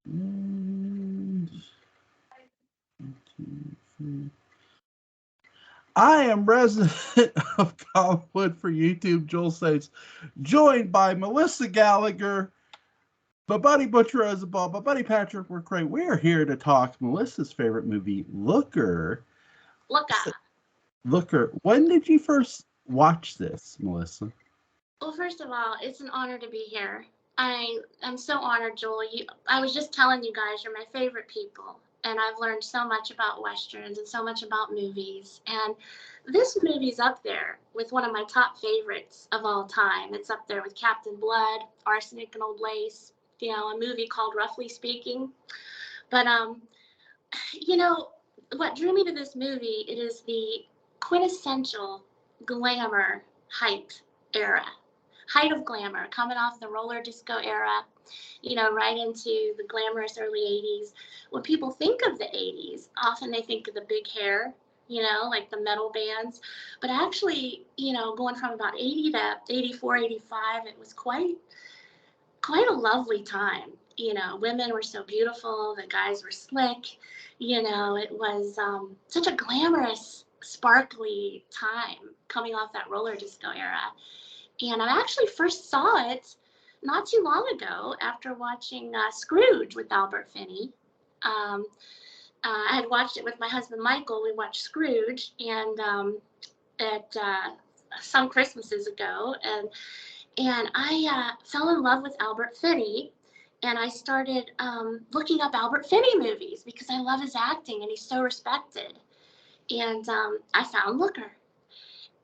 And I am resident of Collinwood for YouTube, Joel Sates, joined by Melissa Gallagher, my buddy Butch Rosenbalm, my buddy Patrick McCray. We are here to talk Melissa's favorite movie, Looker. Looker. When did you first watch this, Melissa? Well, first of all, it's an honor to be here. I'm so honored, Joel. I was just telling you guys, you're my favorite people, and I've learned so much about westerns and so much about movies. And this movie's up there with one of my top favorites of all time. It's up there with Captain Blood, Arsenic and Old Lace. A movie called Roughly Speaking. But what drew me to this movie? It is the quintessential glamour hype era. Height of glamour, coming off the roller disco era, right into the glamorous early 80s. When people think of the 80s, often they think of the big hair, like the metal bands. But actually, going from about 80 to 84, 85, it was quite a lovely time. Women were so beautiful, the guys were slick. It was such a glamorous, sparkly time coming off that roller disco era. And I actually first saw it not too long ago after watching Scrooge with Albert Finney. I had watched it with my husband Michael. We watched Scrooge at some Christmases ago, and I fell in love with Albert Finney, and I started looking up Albert Finney movies because I love his acting and he's so respected. And I found Looker.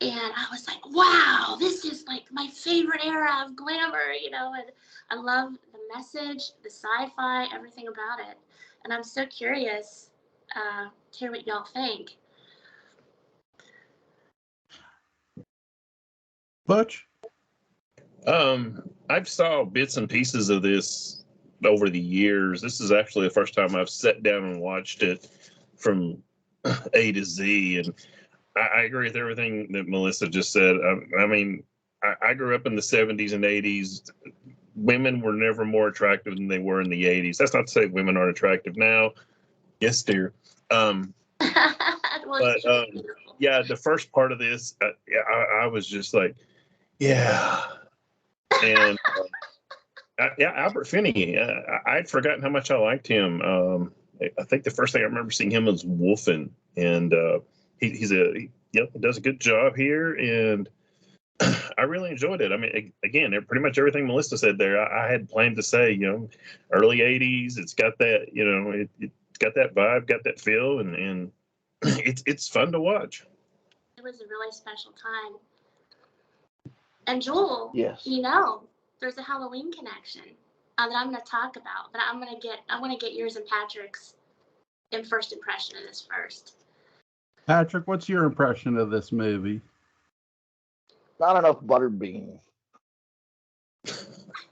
And I was like, wow, this is like my favorite era of glamour, and I love the message, the sci-fi, everything about it. And I'm so curious to hear what y'all think. Butch? I've saw bits and pieces of this over the years. This is actually the first time I've sat down and watched it from A to Z. And I agree with everything that Melissa just said. I grew up in the 70s and 80s. Women were never more attractive than they were in the 80s. That's not to say women aren't attractive now. Yes, dear. But yeah, the first part of this, I was just like, yeah. And Albert Finney, I'd forgotten how much I liked him. I think the first thing I remember seeing him was Wolfen, and he does a good job here, and I really enjoyed it. I mean, again, pretty much everything Melissa said there, I had planned to say. Early 80s, it's got that, it's got that vibe, got that feel, and it's fun to watch. It was a really special time. And Joel, yes, there's a Halloween connection that I'm going to talk about, but I want to get yours and Patrick's first impression of this first. Patrick, what's your impression of this movie? Not enough buttered bean.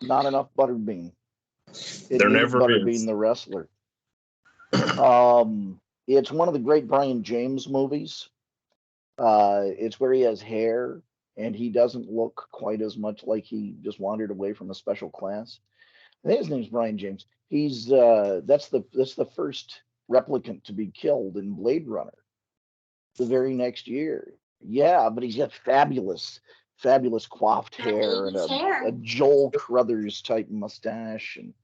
Not enough buttered bean. There never Butterbean the wrestler. It's one of the great Brian James movies. It's where he has hair and he doesn't look quite as much like he just wandered away from a special class. I think his name's Brian James. He's that's the first replicant to be killed in Blade Runner the very next year. Yeah, but he's got fabulous coiffed hair and a Joel Crothers type mustache, and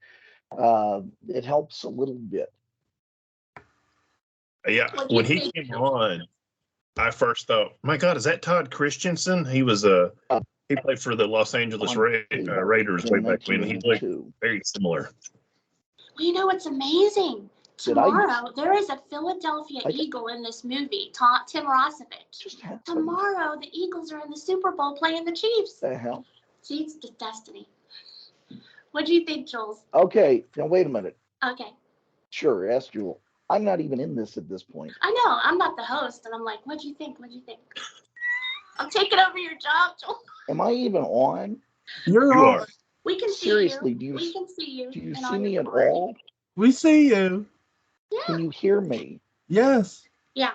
it helps a little bit. Yeah, when he came on, I first thought, my God, is that Todd Christensen? He was he played for the Los Angeles Raiders way back when. He looked very similar. Well, you know what's amazing? Tomorrow, there is a Philadelphia Eagle in this movie, Tim Rossovich. Tomorrow, the Eagles are in the Super Bowl playing the Chiefs. The hell? See, it's just destiny. What do you think, Jules? Okay, now wait a minute. Okay. Sure, ask Jewel. I'm not even in this at this point. I know, I'm not the host, and I'm like, what'd you think? I'm taking over your job, Joel. Am I even on? You are. We can see Seriously, you. We can see you. Do you see me at all? We see you. Yeah. Can you hear me? Yes. Yeah.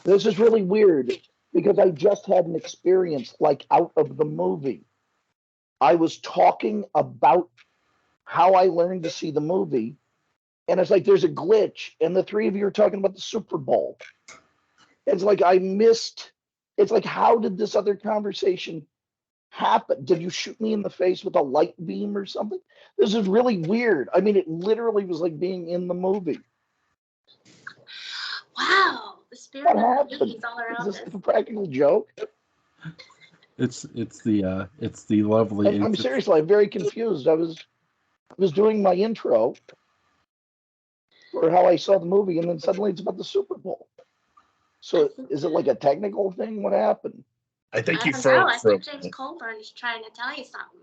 This is really weird because I just had an experience like out of the movie. I was talking about how I learned to see the movie. And it's like there's a glitch, and the three of you are talking about the Super Bowl. It's like I missed. It's like, how did this other conversation happen? Did you shoot me in the face with a light beam or something? This is really weird. I mean, it literally was like being in the movie. Wow, the spirit What of the happened? movies all Is around this us. a practical joke? It's the lovely. I'm seriously, I'm very confused. I was doing my intro for how I saw the movie, and then suddenly it's about the Super Bowl. So is it like a technical thing? What happened? I think I you don't know. I froze. think James Colburn is trying to tell you something.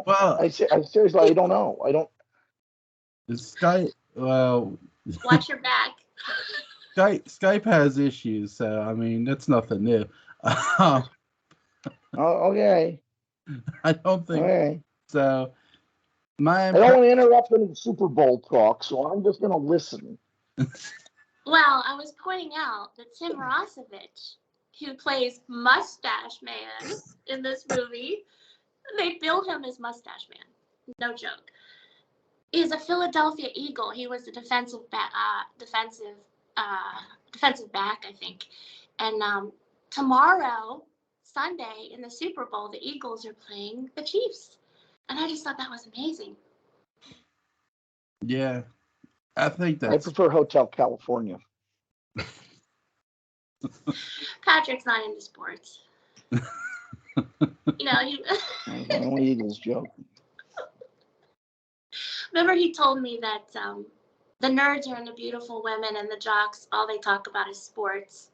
Well, I seriously, I don't know. I don't. Skype. Well, Watch your back. Skype has issues, so I mean that's nothing new. Oh, okay. I don't think Okay. so. I don't want to interrupt any Super Bowl talk, so I'm just going to listen. Well, I was pointing out that Tim Rossovich, who plays Mustache Man in this movie, they bill him as Mustache Man. No joke. Is a Philadelphia Eagle. He was a defensive back, I think. And tomorrow, Sunday, in the Super Bowl, the Eagles are playing the Chiefs, and I just thought that was amazing. Yeah, I think I that's. prefer Hotel California. Patrick's not into sports. You know, That's my only Eagles joke. remember he told me that the nerds are into beautiful women and the jocks, all they talk about is sports.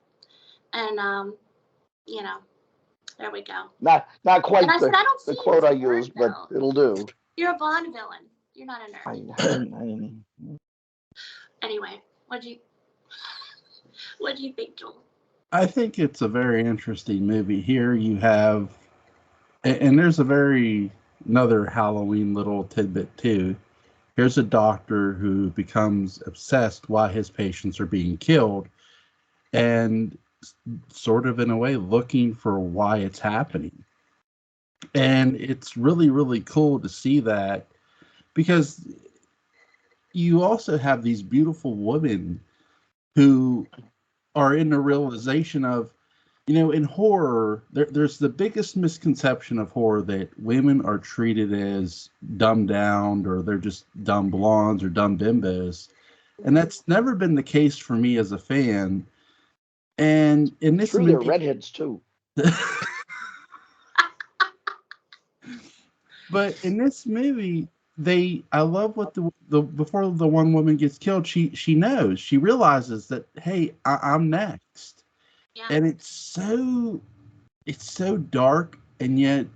And, you know, there we go. Not quite And I said, I don't the see quote you I as a nerd, used, but though. it'll do. You're a Bond villain. You're not a nerd. I didn't. Anyway, what'd you think, Joel? I think it's a very interesting movie. Here you have, and there's another Halloween little tidbit too. Here's a doctor who becomes obsessed why his patients are being killed, and sort of in a way looking for why it's happening. And it's really, really cool to see that, because you also have these beautiful women who are in the realization of, in horror, there's the biggest misconception of horror that women are treated as dumbed down, or they're just dumb blondes or dumb bimbos. And that's never been the case for me as a fan. And in this True, they're redheads too. But in this movie, I love what the before the one woman gets killed, she knows, she realizes that, hey, I'm next. Yeah. And it's so dark and yet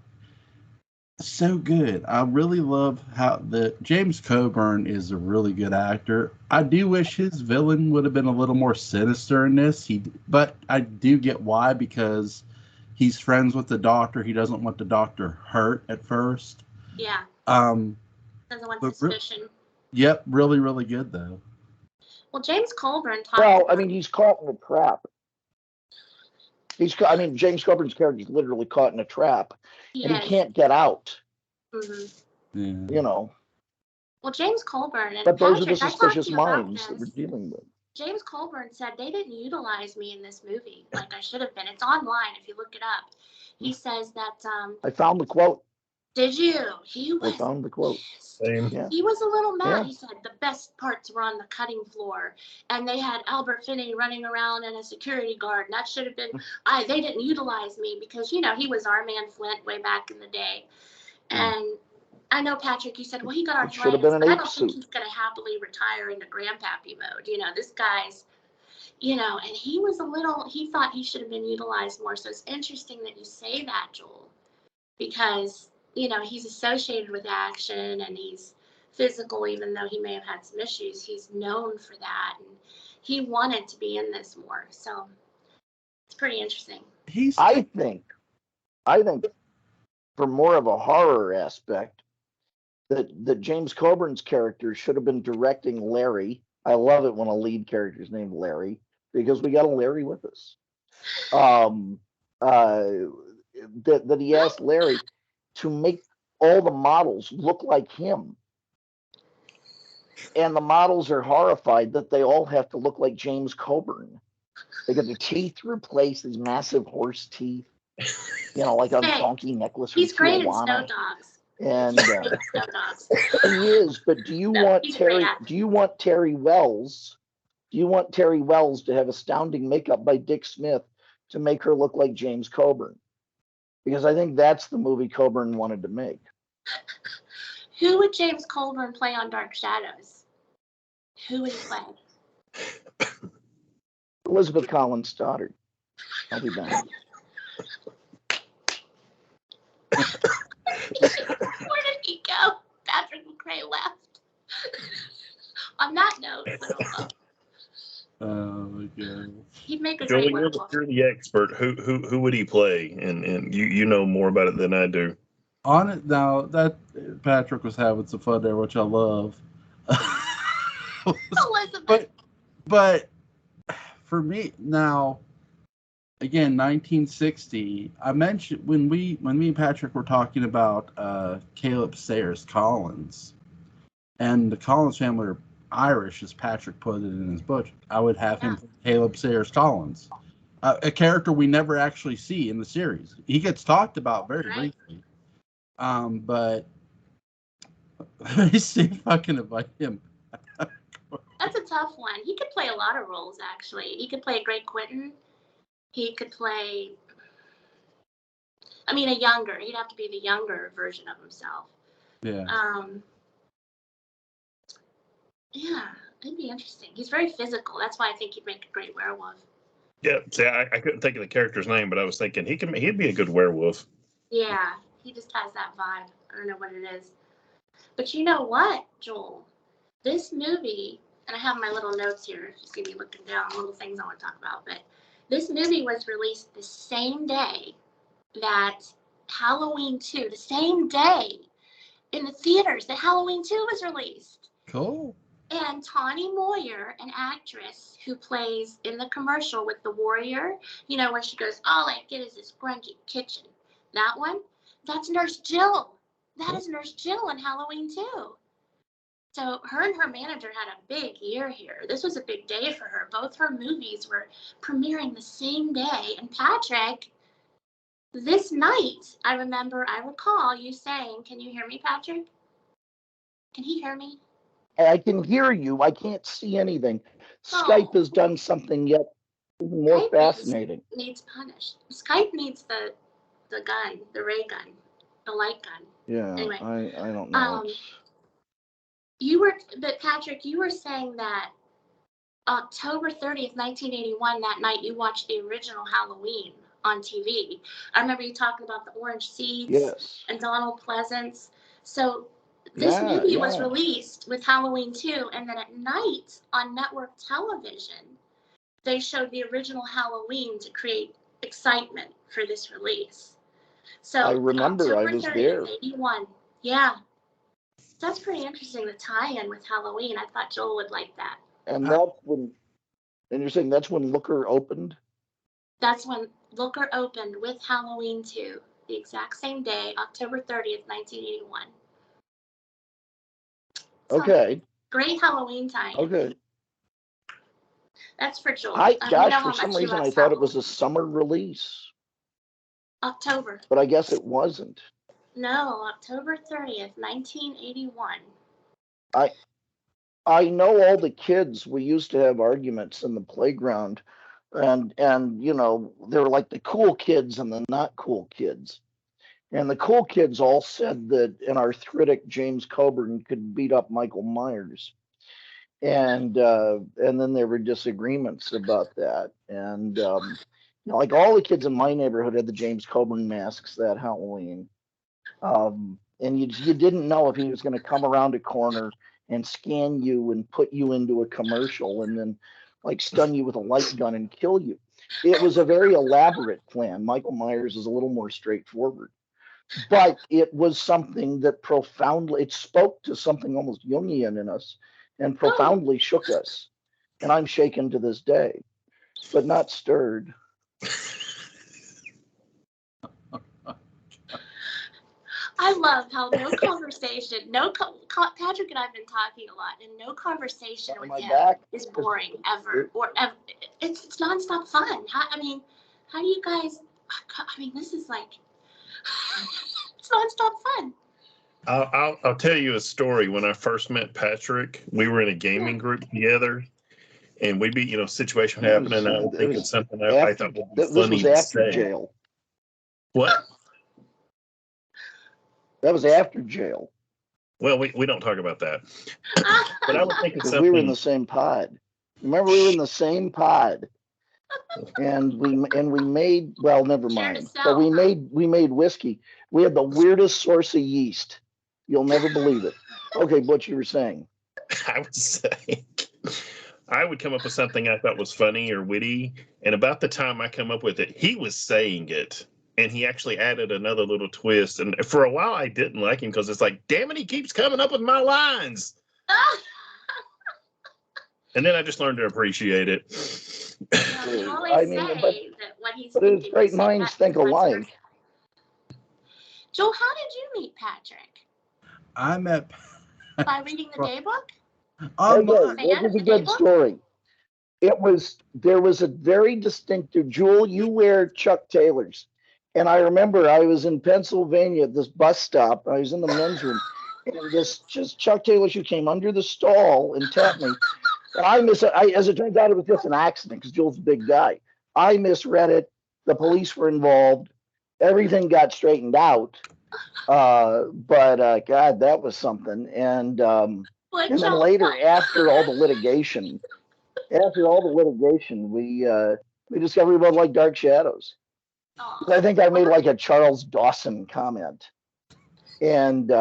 so good. I really love how the James Coburn is a really good actor. I do wish his villain would have been a little more sinister in this. But I do get why, because he's friends with the doctor. He doesn't want the doctor hurt at first. Yeah. Doesn't want suspicion. Yep, really, really good though. Well, James Colburn talked. Well, I mean, he's caught in a trap. James Coburn's character is literally caught in a trap, and he can't get out. Mm-hmm. Yeah. Well, James Colburn and but those Patrick, are the suspicious minds that we're dealing with. James Colburn said they didn't utilize me in this movie like I should have been. It's online if you look it up. He says that. I found the quote. Did you? I found the quote. Same. Yeah. He was a little mad. Yeah. He said the best parts were on the cutting floor, and they had Albert Finney running around and a security guard. And that should have been. They didn't utilize me because he was our man Flint way back in the day, and. I know, Patrick, you said, well, he got arthritis. Should have been an I ape don't suit. think he's going to happily retire into grandpappy mode. This guy's, and he was he thought he should have been utilized more. So it's interesting that you say that, Joel, because, he's associated with action and he's physical, even though he may have had some issues. He's known for that. And he wanted to be in this more. So it's pretty interesting. I think for more of a horror aspect, that James Coburn's character should have been directing Larry. I love it when a lead character is named Larry, because we got a Larry with us. That he asked Larry to make all the models look like him. And the models are horrified that they all have to look like James Coburn. They get their teeth replaced, these massive horse teeth, like a donkey necklace. He's great in Snow Dogs. And Snow Dogs. he is, but do you want Terry Wells? Do you want Terry Wells to have astounding makeup by Dick Smith to make her look like James Coburn? Because I think that's the movie Coburn wanted to make. Who would James Coburn play on Dark Shadows? Who would he play? Elizabeth Collins' daughter. I'll be back. Where did he go? Patrick McCray left. On that note, Oh my God. He'd make a Jolie, great werewolf. you're the expert. Who would he play? And you know more about it than I do. On it now, that Patrick was having some fun there, which I love. Elizabeth. But for me now, again, 1960. I mentioned when me and Patrick were talking about Caleb Sayers Collins, and the Collins family are Irish, as Patrick put it in his book. I would have him play Caleb Sayers Collins, a character we never actually see in the series. He gets talked about very briefly, but see if I can invite him. That's a tough one. He could play a lot of roles, actually. He could play Great Quentin. He could play, he'd have to be the younger version of himself. Yeah. Yeah, it'd be interesting. He's very physical. That's why I think he'd make a great werewolf. Yeah, see, I couldn't think of the character's name, but I was thinking he'd be a good werewolf. Yeah, he just has that vibe. I don't know what it is. But you know what, Joel? This movie, and I have my little notes here, if you see me looking down, little things I want to talk about, but this movie was released the same day that Halloween 2, the same day in the theaters that Halloween 2 was released. Cool. And Tawny Moyer, an actress who plays in the commercial with the warrior, when she goes, all I get is this grungy kitchen. That one, that's Nurse Jill. That is Nurse Jill in Halloween 2. So her and her manager had a big year here. This was a big day for her. Both her movies were premiering the same day. And Patrick, this night, I recall you saying, can you hear me, Patrick? Can he hear me? I can hear you. I can't see anything. Skype has done something yet even more Skype fascinating. Needs punished. Skype needs the gun, the ray gun, the light gun. Yeah, anyway, I don't know. But Patrick, you were saying that October 30th, 1981, that night you watched the original Halloween on TV. I remember you talking about the orange seats and Donald Pleasance. So this movie was released with Halloween 2, and then at night on network television, they showed the original Halloween to create excitement for this release. So I remember October I was 30th, there. 81. Yeah. That's pretty interesting, the tie-in with Halloween. I thought Joel would like that. And you're saying that's when Looker opened? That's when Looker opened with Halloween 2, the exact same day, October 30th, 1981. Okay. Great Halloween tie-in. Okay. That's for Joel. For some reason I thought it was a summer release. October. But I guess it wasn't. No, October 30th, 1981. I know all the kids. We used to have arguments in the playground, and they were like the cool kids and the not cool kids. And the cool kids all said that an arthritic James Coburn could beat up Michael Myers. And then there were disagreements about that. And like all the kids in my neighborhood had the James Coburn masks that Halloween. And you didn't know if he was going to come around a corner and scan you and put you into a commercial and then like stun you with a light gun and kill you. It was a very elaborate plan. Michael Myers is a little more straightforward, but it was something that it spoke to something almost Jungian in us and profoundly shook us. And I'm shaken to this day, but not stirred. I love how no conversation, Patrick and I have been talking a lot, and no conversation with him is boring ever, or ever. It's nonstop fun. How do you guys? I mean, this is like it's nonstop fun. I'll tell you a story. When I first met Patrick, we were in a gaming group together, and we'd be, situation happening, and I would think of something I thought would be funny to say. This was after jail. What? That was after jail. Well, we don't talk about that. But I would think of something. We were in the same pod. Remember, we were in the same pod, and we made, well, never mind. But we made whiskey. We had the weirdest source of yeast. You'll never believe it. Okay, Butch, you were saying. I was saying, I would come up with something I thought was funny or witty, and about the time I come up with it, he was saying it. And he actually added another little twist. And for a while, I didn't like him because it's like, damn it, he keeps coming up with my lines. And then I just learned to appreciate it. But his great minds think alike. Joel, how did you meet Patrick? I met by reading the daybook. It was a good story. There was a very distinctive. Jewel, you wear Chuck Taylors. And I remember I was in Pennsylvania at this bus stop. I was in the men's room, and this just Chuck Taylor shoe came under the stall and tapped me. And as it turns out, it was just an accident because Joel's a big guy. I misread it. The police were involved. Everything got straightened out. But God, that was something. And then later, after all the litigation, we discovered we both like Dark Shadows. I think I made like a Charles Dawson comment, and he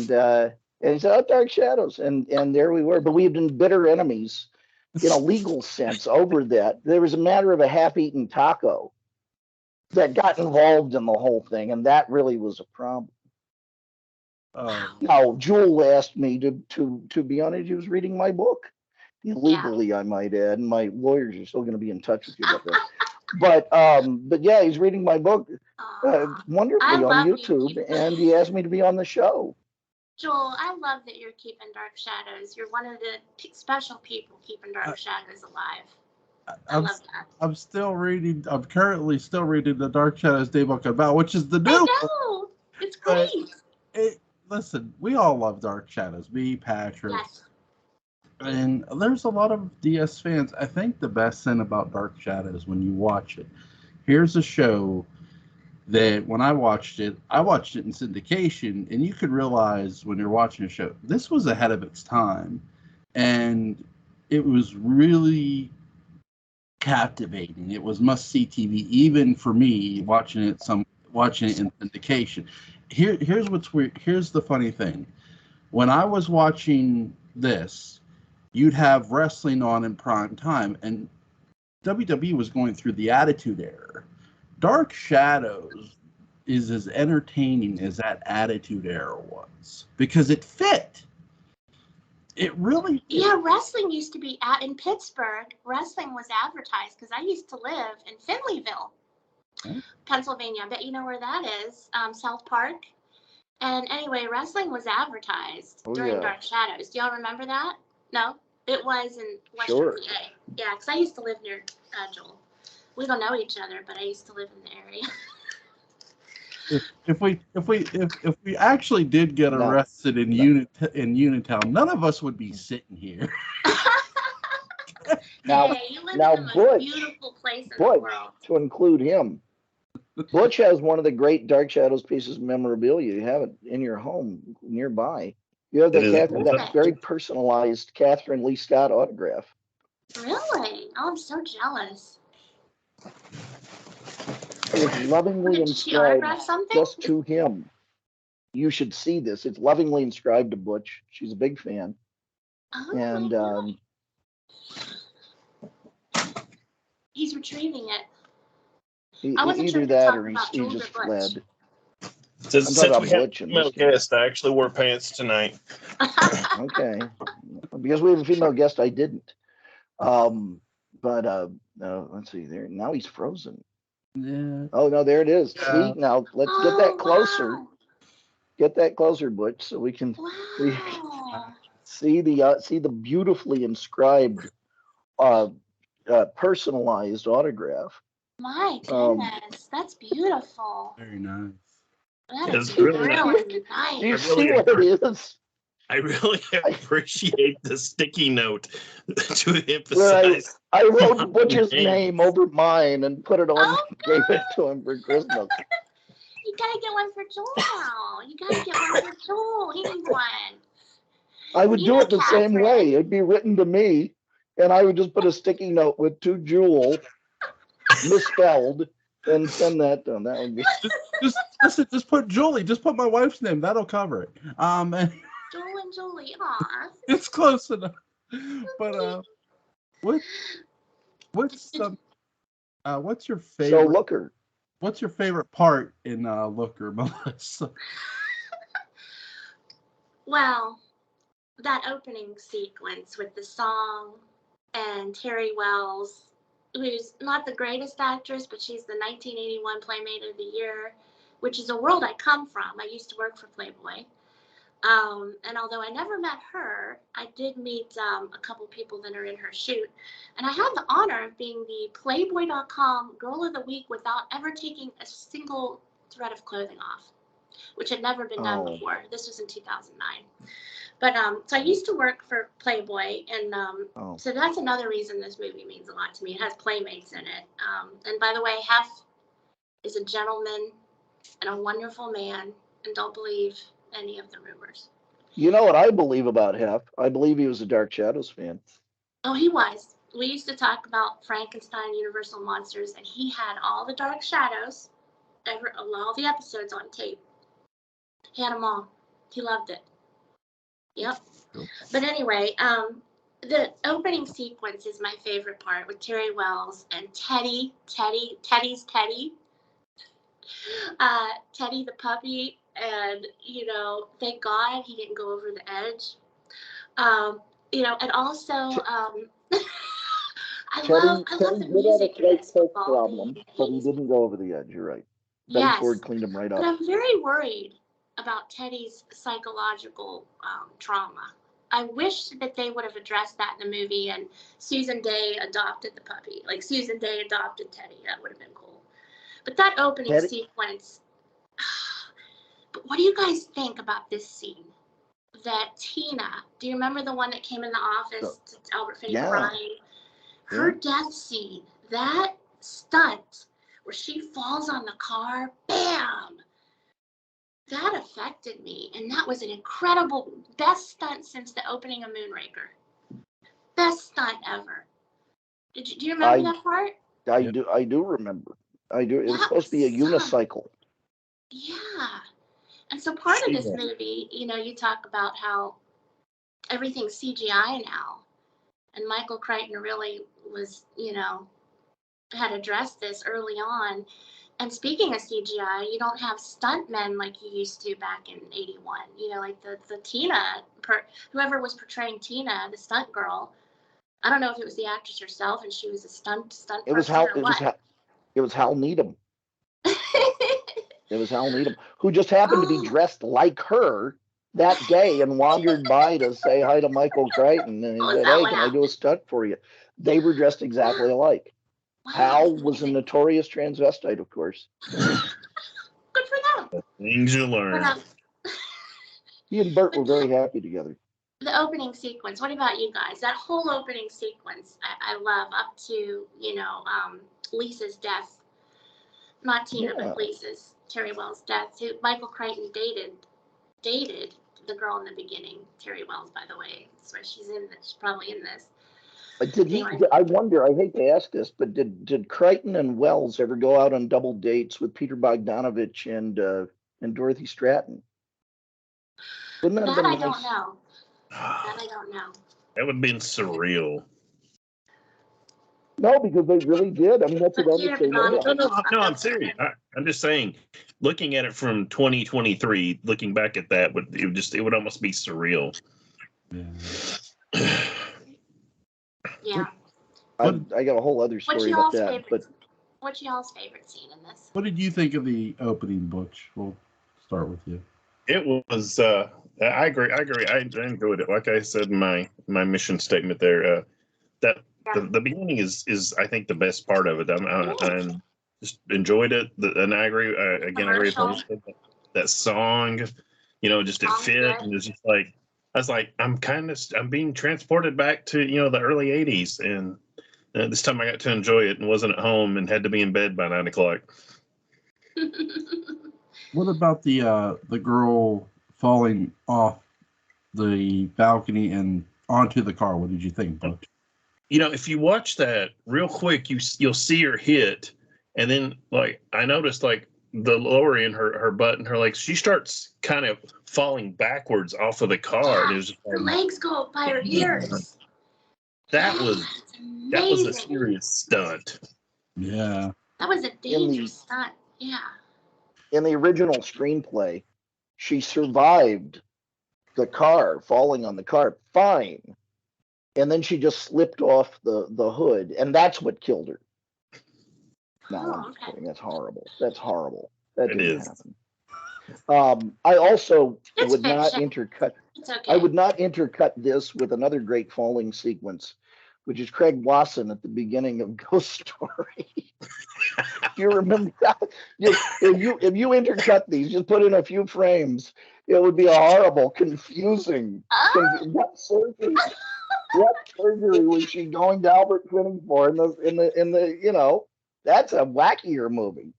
said, "Oh, Dark Shadows," and there we were. But we had been bitter enemies in a legal sense over that. There was a matter of a half-eaten taco that got involved in the whole thing, and that really was a problem. Now, Jewel asked me to be on it. He was reading my book illegally, I might add, and my lawyers are still going to be in touch with you about that. But yeah, he's reading my book wonderfully on YouTube, and he asked me to be on the show. Joel, I love that you're keeping Dark Shadows. You're one of the special people keeping Dark Shadows alive. I love that. I'm currently still reading the Dark Shadows Daybook about, which is the new. I know. It's great. Listen, we all love Dark Shadows. Me, Patrick. Yes. And there's a lot of DS fans. I think the best thing about Dark Shadows when you watch it, here's a show that when I watched it in syndication, and you could realize when you're watching a show, this was ahead of its time. And it was really captivating. It was must-see TV, even for me, watching it in syndication. Here's what's weird. Here's the funny thing. When I was watching this, you'd have wrestling on in prime time, and WWE was going through the Attitude Era. Dark Shadows is as entertaining as that Attitude Era was because it fit. It really did. Yeah, wrestling used to be in Pittsburgh. Wrestling was advertised because I used to live in Finleyville, Pennsylvania. I bet you know where that is, South Park. And anyway, wrestling was advertised during Dark Shadows. Do y'all remember that? No? It was in Western PA. Yeah, because I used to live near Joel. We don't know each other, but I used to live in the area. If we actually did get arrested in Unitown, none of us would be sitting here. You live in the most beautiful place in the world. To include him, Butch has one of the great Dark Shadows pieces of memorabilia. You have it in your home nearby. You have that very personalized Catherine Lee Scott autograph. Really? Oh, I'm so jealous. It's lovingly inscribed just to him. You should see this. It's lovingly inscribed to Butch. She's a big fan. Oh, and he's retrieving it. Either that or he just fled. Since we have a female guest, I actually wore pants tonight. Okay. Because we have a female guest, I didn't. Let's see there. Now he's frozen. Yeah. Oh, no, there it is. See, now let's get that closer. Wow. Get that closer, Butch, so we can Wow. see the beautifully inscribed, personalized autograph. My goodness, that's beautiful. Very nice. That is It's really really Do you nice. see what it is? I really appreciate the sticky note to Where emphasize. I wrote Butch's Names. name over mine and put it on, Oh, gave it good. to him for Christmas. You gotta get one for Joel now. You gotta get one for Joel. He needs one. I would do Yeah, it the same Catherine. way. It'd be written to me, and I would just put a sticky note with "to Jewel" misspelled and send that to him. That would be. Just put Julie. Just put my wife's name. That'll cover it. And Joel and Julie. Aw. it's close enough. But what's your So favorite? Looker. What's your favorite part in Looker, Melissa? Well, that opening sequence with the song and Terry Wells, who's not the greatest actress, but she's the 1981 Playmate of the Year, which is a world I come from. I used to work for Playboy. And although I never met her, I did meet a couple people that are in her shoot. And I had the honor of being the Playboy.com Girl of the Week without ever taking a single thread of clothing off, which had never been done before. This was in 2009. But so I used to work for Playboy, and so that's another reason this movie means a lot to me. It has Playmates in it. And by the way, Hef is a gentleman and a wonderful man, and don't believe any of the rumors. You know what I believe about Hef? I believe he was a Dark Shadows fan. Oh, he was. We used to talk about Frankenstein, Universal Monsters, and he had all the Dark Shadows, all the episodes on tape. He had them all. He loved it. Yep. But anyway, the opening sequence is my favorite part with Terry Wells and Teddy's Teddy. Teddy the puppy, and thank God he didn't go over the edge. And also I love the music in this. Problem, but he didn't go over the edge. You're right. Betty Ford cleaned him right up. But I'm very worried about Teddy's psychological trauma. I wish that they would have addressed that in the movie, and Susan Day adopted the puppy. Like Susan Day adopted Teddy. That would have been cool. But that opening sequence, but what do you guys think about this scene? That Tina, do you remember the one that came in the office to Albert Finney crying? Her death scene, that stunt where she falls on the car, bam! That affected me, and that was an incredible, best stunt since the opening of Moonraker. Best stunt ever. Do you remember that part? I do remember. I do. It was supposed to be a unicycle. Yeah. And so part of this movie, you talk about how everything's CGI now. And Michael Crichton really was, had addressed this early on. And speaking of CGI, you don't have stuntmen like you used to back in 81. Like the Tina, whoever was portraying Tina, the stunt girl. I don't know if it was the actress herself and she was a stunt It was Hal Needham. It was Hal Needham, who just happened to be dressed like her that day and wandered by to say hi to Michael Crichton. And he said, "Hey, can I do a stunt for you?" They were dressed exactly alike. Wow, Hal was a notorious transvestite, of course. Good for them. Things you learn. He and Bert were very happy together. The opening sequence, what about you guys? That whole opening sequence, I love, up to, Lisa's death. Not Tina, but Lisa's, Terry Wells' death. Who Michael Crichton dated the girl in the beginning. Terry Wells, by the way. That's why she's probably in this. Did he? I wonder. I hate to ask this, but did Crichton and Wells ever go out on double dates with Peter Bogdanovich and Dorothy Stratton? Wouldn't that have been nice? That I don't know. That would have been surreal. No, because they really did. I mean, that's what I'm saying. No, I'm serious. I'm just saying, looking at it from 2023, looking back at that, it would almost be surreal. Yeah. I got a whole other story about that. But what's y'all's favorite scene in this? What did you think of the opening, Butch? We'll start with you. It was. I agree. I enjoyed it. Like I said in my mission statement there, that the beginning is I think the best part of it. I just enjoyed it. And I agree. Again, I agree with Commercial. that song. Just it Song's fit, good. and it's just like I was like, I'm being transported back to the early '80s, and this time I got to enjoy it and wasn't at home and had to be in bed by 9 o'clock. What about the girl falling off the balcony and onto the car? What did you think, Butch? If you watch that real quick, you'll see her hit, and then like I noticed like the lower in her butt and her legs, she starts kind of falling backwards off of the car. And it was just Her like, legs go up by her ears. that Yeah, was it's that was a amazing. serious stunt. Yeah. That was a dangerous stunt. Yeah. In the original screenplay, she survived the car falling on the car fine, and then she just slipped off the hood, and that's what killed her. No, I'm just kidding. That's horrible. That's horrible. That It didn't is. happen. I also It's would not fiction. intercut. It's okay. I would not intercut this with another great falling sequence, which is Craig Wasson at the beginning of Ghost Story. Do you remember that? If you intercut these, just put in a few frames, it would be a horrible, confusing. What surgery was she going to Albert Finney for in the that's a wackier movie.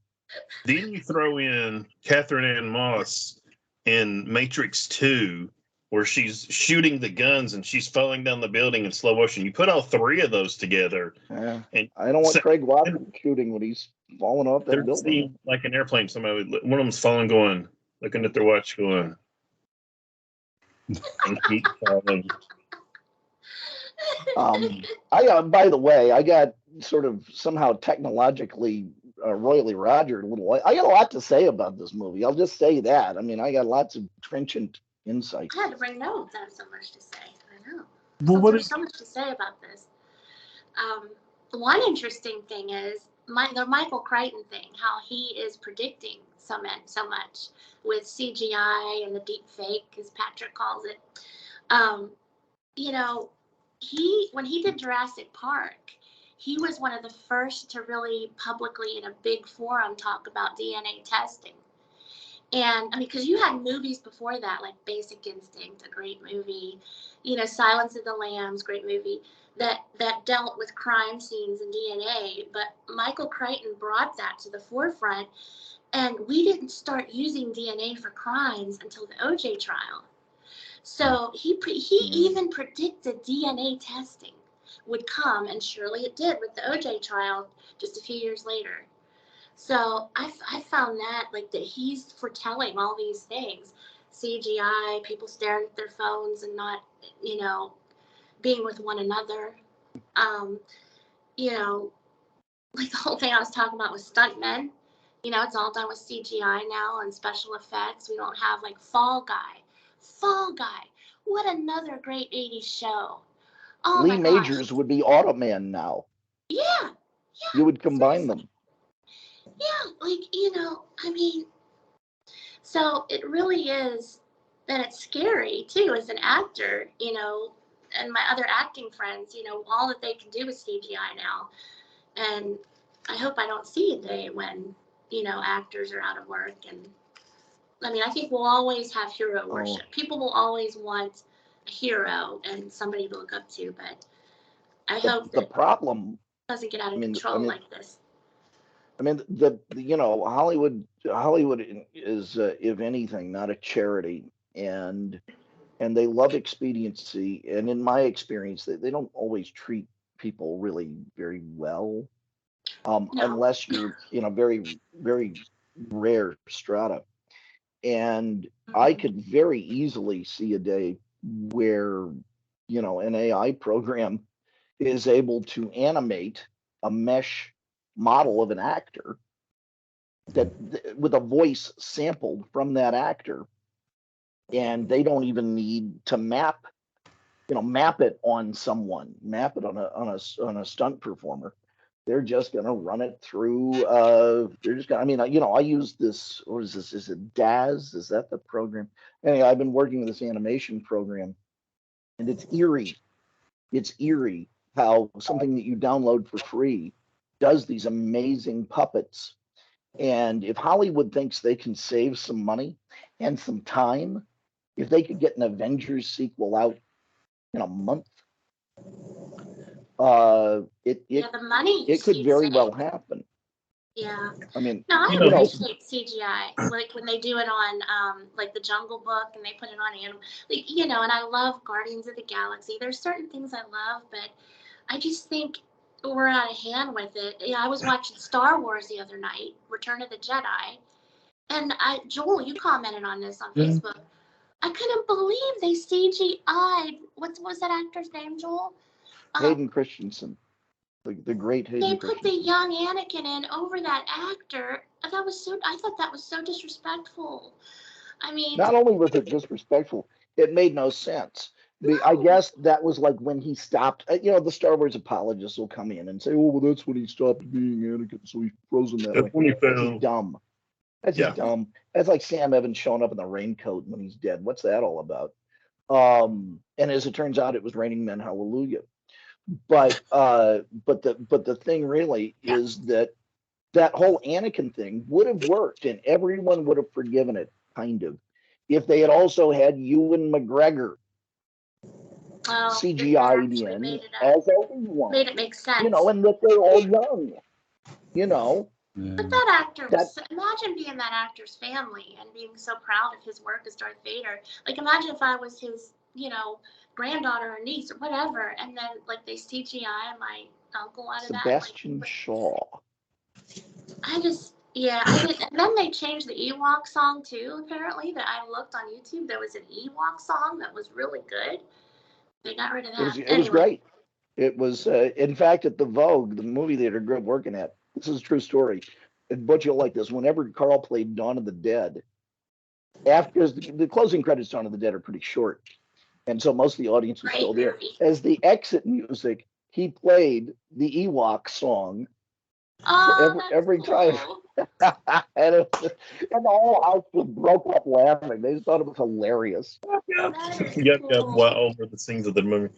Then you throw in Catherine Ann Moss in Matrix 2, where she's shooting the guns and she's falling down the building in slow motion. You put all three of those together, Yeah. and I don't want Craig Watson shooting when he's falling off that they're building. seeing like an airplane. One of them's falling, going, looking at their watch, going, and keep falling. By the way, I got sort of somehow technologically royally rogered a little. I got a lot to say about this movie. I'll just say that. I mean, I got lots of trenchant insights. I had to bring notes. I have so much to say. I know. Well, There's so much to say about this. One interesting thing is the Michael Crichton thing, how he is predicting so much with CGI and the deep fake, as Patrick calls it. When he did Jurassic Park, he was one of the first to really publicly in a big forum talk about DNA testing. And I mean, because you had movies before that, like Basic Instinct, a great movie, Silence of the Lambs, great movie, that dealt with crime scenes and DNA. But Michael Crichton brought that to the forefront, and we didn't start using DNA for crimes until the OJ trial. So he even predicted DNA testing would come, and surely it did with the OJ trial just a few years later. So I found that that he's foretelling all these things, CGI, people staring at their phones and not, being with one another. Like the whole thing I was talking about with stuntmen. It's all done with CGI now and special effects. We don't have like Fall Guy. Fall Guy. What another great 80s show. Oh Lee my gosh. Majors would be Automan now. Yeah. You would combine them. Yeah, I mean, so it really is, and it's scary too as an actor, and my other acting friends, all that they can do is CGI now. And I hope I don't see a day when, actors are out of work. And I mean, I think we'll always have hero worship. People will always want a hero and somebody to look up to, but I hope that the problem doesn't get out of control like this. I mean, Hollywood is, if anything, not a charity, and they love expediency. And in my experience, they don't always treat people really very well, No. unless you're very, very rare strata. And I could very easily see a day where an AI program is able to animate a mesh model of an actor that with a voice sampled from that actor, and they don't even need to map it on someone, map it on a stunt performer. They're just going to run it through. They're just going. I mean, I use this. What is this? Is it DAZ? Is that the program? Anyway, I've been working with this animation program, and it's eerie. It's eerie how something that you download for free does these amazing puppets. And if Hollywood thinks they can save some money and some time, if they could get an Avengers sequel out in a month, The money it could you'd very save. well happen. Yeah. I mean, No, I You know, appreciate CGI. Like when they do it on like the Jungle Book and they put it on animal, like, and I love Guardians of the Galaxy. There's certain things I love, but I just think we're out of hand with it. Yeah, I was watching Star Wars the other night, Return of the Jedi, and Joel, you commented on this on Yeah. Facebook. I couldn't believe they CGI'd. What was that actor's name, Joel? Hayden Christensen, the great Hayden They put the Christensen. young Anakin in over that actor. I thought that was so disrespectful. I mean, Not only was it disrespectful, it made no sense. I no. guess that was like when he stopped. The Star Wars apologists will come in and say, "Oh, well, that's when he stopped being Anakin, so he's frozen that way." when you That's fell. just dumb. That's Yeah. just dumb. That's like Sam Evans showing up in the raincoat when he's dead. What's that all about? And as it turns out, it was Raining Men Hallelujah. But the thing really is that whole Anakin thing would have worked, and everyone would have forgiven it, kind of, if they had also had Ewan McGregor Well, it CGI'd actually in as Obi-Wan, made it make sense. and that they're all young, you know. But that actor That imagine being that actor's family and being so proud of his work as Darth Vader. Like, imagine if I was his, granddaughter or niece or whatever, and then, like, they CGI my uncle out of that. Sebastian Like, Shaw. I didn't. And then they changed the Ewok song too. Apparently, that I looked on YouTube, there was an Ewok song that was really good. They got rid of that. It was great. It was, in fact, at the Vogue, the movie theater grew up working at. This is a true story. And Butch, you'll like this. Whenever Carl played Dawn of the Dead, after the closing credits, Dawn of the Dead are pretty short, and so most of the audience was still there. As the exit music, he played the Ewok song every time. and the whole house just broke up laughing. They just thought it was hilarious. Yep, well, over the scenes of the movie.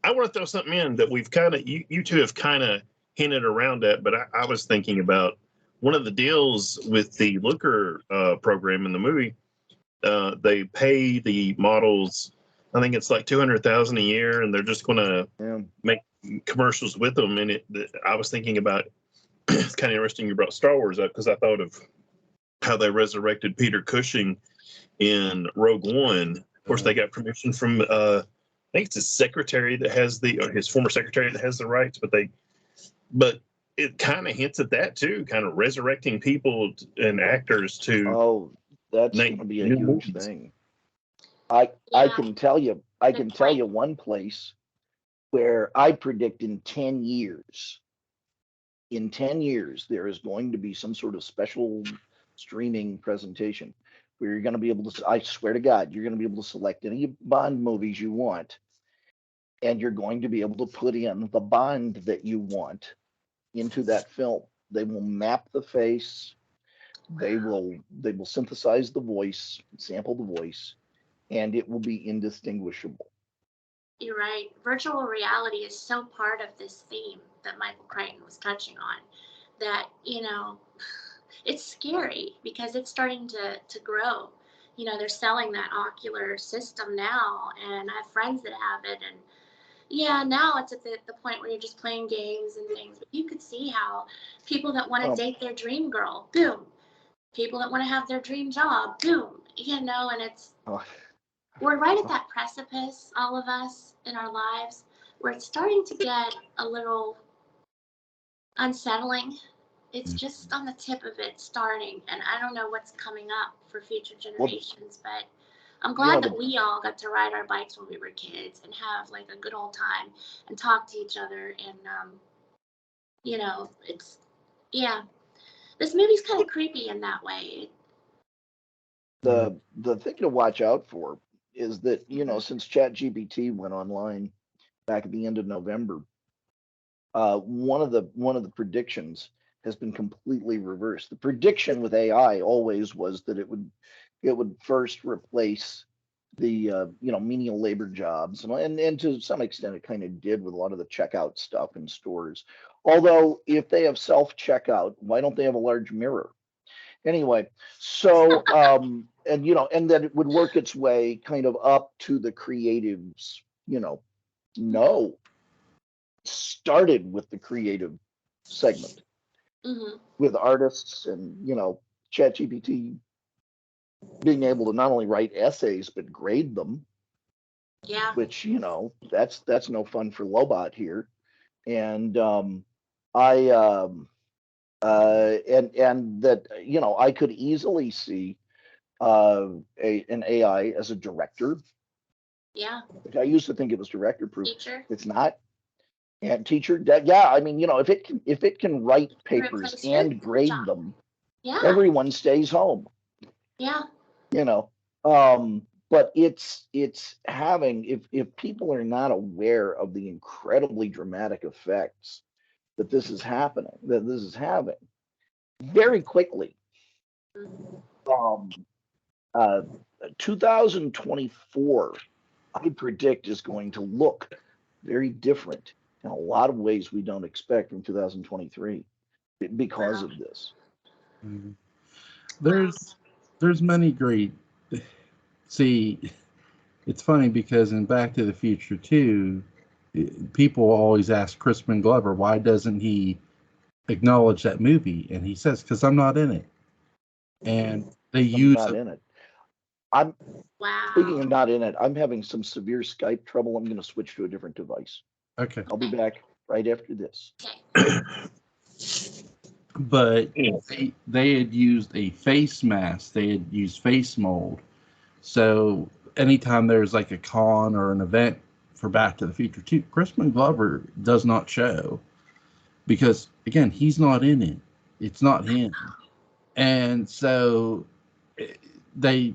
I want to throw something in that we've kind of, you two have kind of hinted around at, but I was thinking about one of the deals with the Looker program in the movie. They pay the models, I think it's like $200,000 a year, and they're just going to make commercials with them. And I was thinking about, it's kind of interesting you brought Star Wars up, because I thought of how they resurrected Peter Cushing in Rogue One. Of course, they got permission from I think it's his secretary that has his former secretary that has the rights, but it kind of hints at that too, kind of resurrecting people and actors to. Oh, that's going to be a huge thing. I can tell you one place where I predict in 10 years, there is going to be some sort of special streaming presentation where you're going to be able to, I swear to God, you're going to be able to select any Bond movies you want, and you're going to be able to put in the Bond that you want into that film. They will map the face, they will synthesize the voice, sample the voice, and it will be indistinguishable. You're right. Virtual reality is so part of this theme that Michael Crichton was touching on, that, it's scary because it's starting to grow. They're selling that ocular system now, and I have friends that have it, and now it's at the point where you're just playing games and things. But you could see how people that want to date their dream girl, boom. People that want to have their dream job, boom. And it's, we're right at that precipice, all of us in our lives, where it's starting to get a little unsettling. It's just on the tip of it starting, and I don't know what's coming up for future generations, but I'm glad that we all got to ride our bikes when we were kids and have like a good old time and talk to each other. And, this movie's kind of creepy in that way. The thing to watch out for is that, since ChatGPT went online back at the end of November, one of the predictions has been completely reversed. The prediction with AI always was that it would first replace the menial labor jobs, and to some extent it kind of did with a lot of the checkout stuff in stores. Although if they have self checkout, why don't they have a large mirror? Anyway, so and then it would work its way kind of up to the creatives. No, started with the creative segment with artists and ChatGPT being able to not only write essays but grade them. Yeah. Which that's no fun for Lobot here, and I and that I could easily see an AI as a director. Yeah. I used to think it was director proof. Teacher. It's not. And teacher, I mean, if it can write papers and grade them, everyone stays home. Yeah. But it's having, if people are not aware of the incredibly dramatic effects that this is having very quickly. 2024, I predict, is going to look very different in a lot of ways we don't expect from 2023 because of this. There's many great. See, it's funny because in Back to the Future 2, people always ask Crispin Glover, why doesn't he acknowledge that movie? And he says, because I'm not in it. And they use not in it. Speaking of not in it, I'm having some severe Skype trouble. I'm going to switch to a different device. Okay. I'll be back right after this. But they had used a face mask. They had used face mold. So anytime there's like a con or an event for Back to the Future 2, Crispin Glover does not show because, again, he's not in it. It's not him. And so they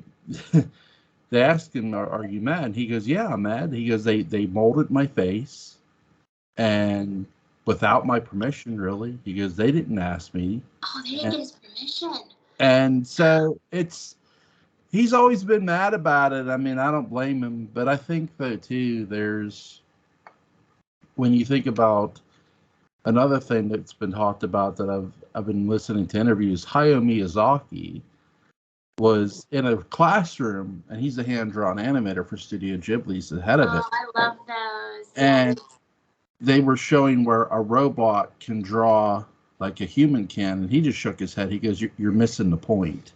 they asked him, are you mad? And he goes, yeah, I'm mad. He goes, they molded my face and without my permission, really. He goes, they didn't ask me. Oh, they didn't get his permission. And so he's always been mad about it. I mean, I don't blame him, but I think though too, when you think about another thing that's been talked about that I've been listening to interviews, Hayao Miyazaki was in a classroom, and he's a hand-drawn animator for Studio Ghibli. He's the head of it. Oh, I love those. And they were showing where a robot can draw like a human can, and he just shook his head. He goes, "You're missing the point."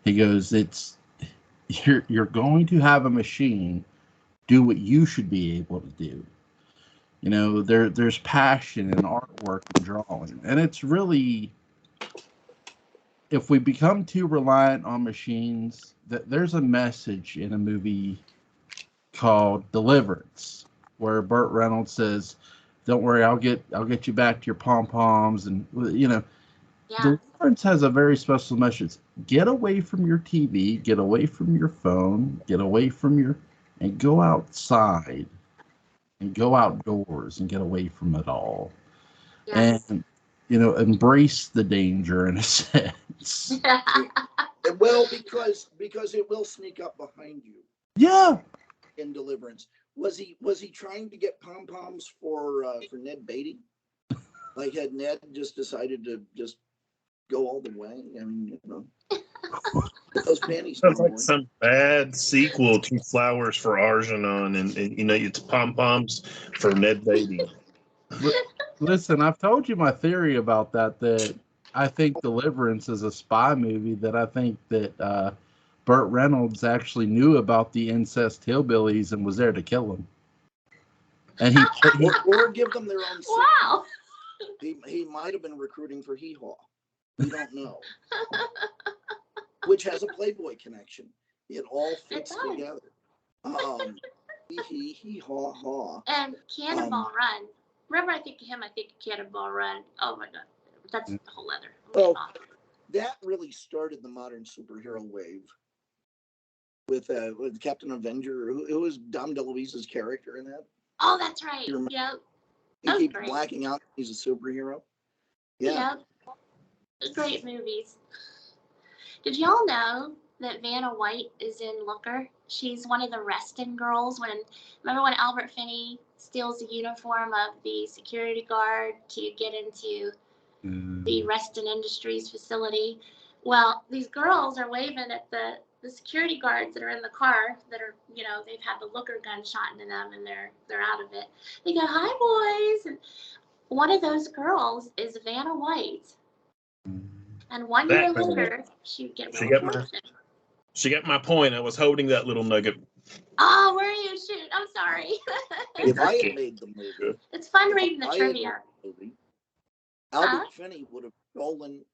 He goes, you're going to have a machine do what you should be able to do. There's passion in artwork and drawing. And it's really, if we become too reliant on machines, there's a message in a movie called Deliverance, where Burt Reynolds says, "Don't worry, I'll get you back to your pom-poms." And Deliverance has a very special message. Get away from your TV, get away from your phone, get away from and go outside and go outdoors and get away from it all. Yes. And, embrace the danger in a sense. Well, because it will sneak up behind you. Yeah. In Deliverance. Was he trying to get pom-poms for Ned Beatty? Like, had Ned just decided to just go all the way? I mean, those panties. Sounds like some bad sequel to Flowers for Algernon, and it's pom-poms for Ned Beatty. Listen, I've told you my theory about that I think Deliverance is a spy movie, that I think that Burt Reynolds actually knew about the incest hillbillies and was there to kill them. And or give them their own secret. Wow. He might have been recruiting for Hee Haw. We don't know. Which has a Playboy connection. It all fits together. Hee Haw Haw. And Cannonball Run. Whenever I think of him, I think of Cannonball Run. Oh my God. That's a whole other. Well, that really started the modern superhero wave. With Captain Avenger, who was Dom DeLuise's character in that. Oh, that's right. Yeah. He That was keeps great. blacking out. He's a superhero. Yeah. Great movies. Did y'all know that Vanna White is in Looker? She's one of the Reston girls. Remember when Albert Finney steals the uniform of the security guard to get into the Reston Industries facility? Well, these girls are waving at the security guards that are in the car that are, they've had the Looker gun shot into them and they're out of it. They go, "Hi, boys." And one of those girls is Vanna White. And 1 year later, she would get Wheel of Fortune. She got my point. I was holding that little nugget. Oh, were you? Shoot, I'm sorry. If I had made the movie, it's fun reading the trivia. Albert Finney would have stolen.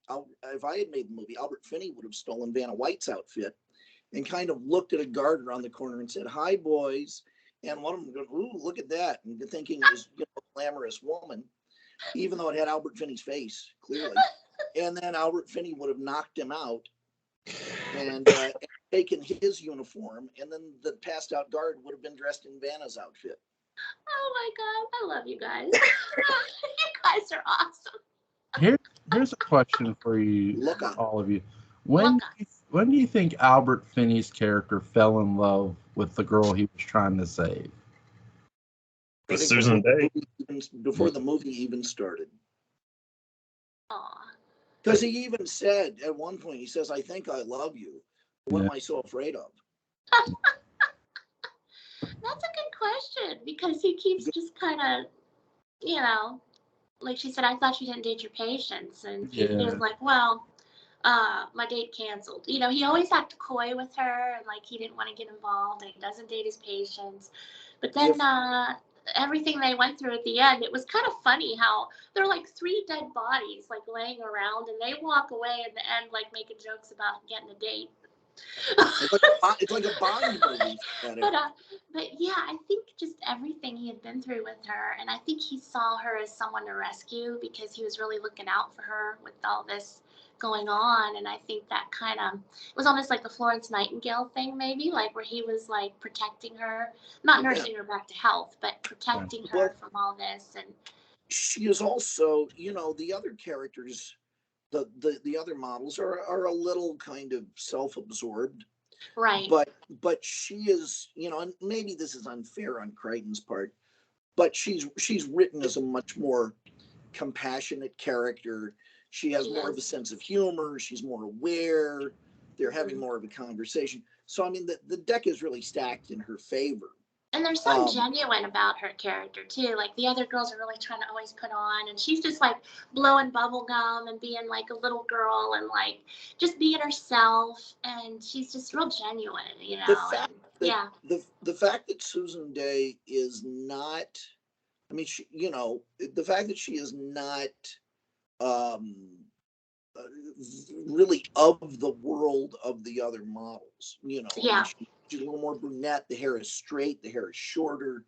If I had made the movie, Albert Finney would have stolen Vanna White's outfit and kind of looked at a guard around the corner and said, "Hi, boys." And one of them goes, "Ooh, look at that," and thinking it was a glamorous woman, even though it had Albert Finney's face clearly. And then Albert Finney would have knocked him out and taken his uniform, and then the passed out guard would have been dressed in Vanna's outfit. Oh my God, I love you guys. You guys are awesome. Here's a question for you, all of you. When do you think Albert Finney's character fell in love with the girl he was trying to save? With Susan Day. Before the movie even started. Aw. Because he even said at one point, he says, "I think I love you. What am I so afraid of?" That's a good question, because he keeps just kind of, like she said, "I thought you didn't date your patients." And he was like, "Well, my date canceled." He always acted coy with her and like he didn't want to get involved and he doesn't date his patients. But then everything they went through at the end, it was kind of funny how there are like 3 dead bodies like laying around and they walk away at the end like making jokes about getting a date. It's like a Bond movie. But yeah, I think just everything he had been through with her, and I think he saw her as someone to rescue because he was really looking out for her with all this going on. And I think that kind of, it was almost like the Florence Nightingale thing, maybe, like where he was like protecting her, not nursing her back to health, but protecting her from all this. And she is also, the other characters, the other models are a little kind of self-absorbed, right? But she is, and maybe this is unfair on Crichton's part, but she's written as a much more compassionate character. She has more of a sense of humor. She's more aware. They're having more of a conversation. So I mean, the deck is really stacked in her favor. And there's something genuine about her character too. Like the other girls are really trying to always put on, and she's just like blowing bubble gum and being like a little girl and like just being herself. And she's just real genuine, The fact that Susan Day is not, I mean, the fact that she is not really of the world of the other models, I mean, she's a little more brunette, the hair is straight, the hair is shorter,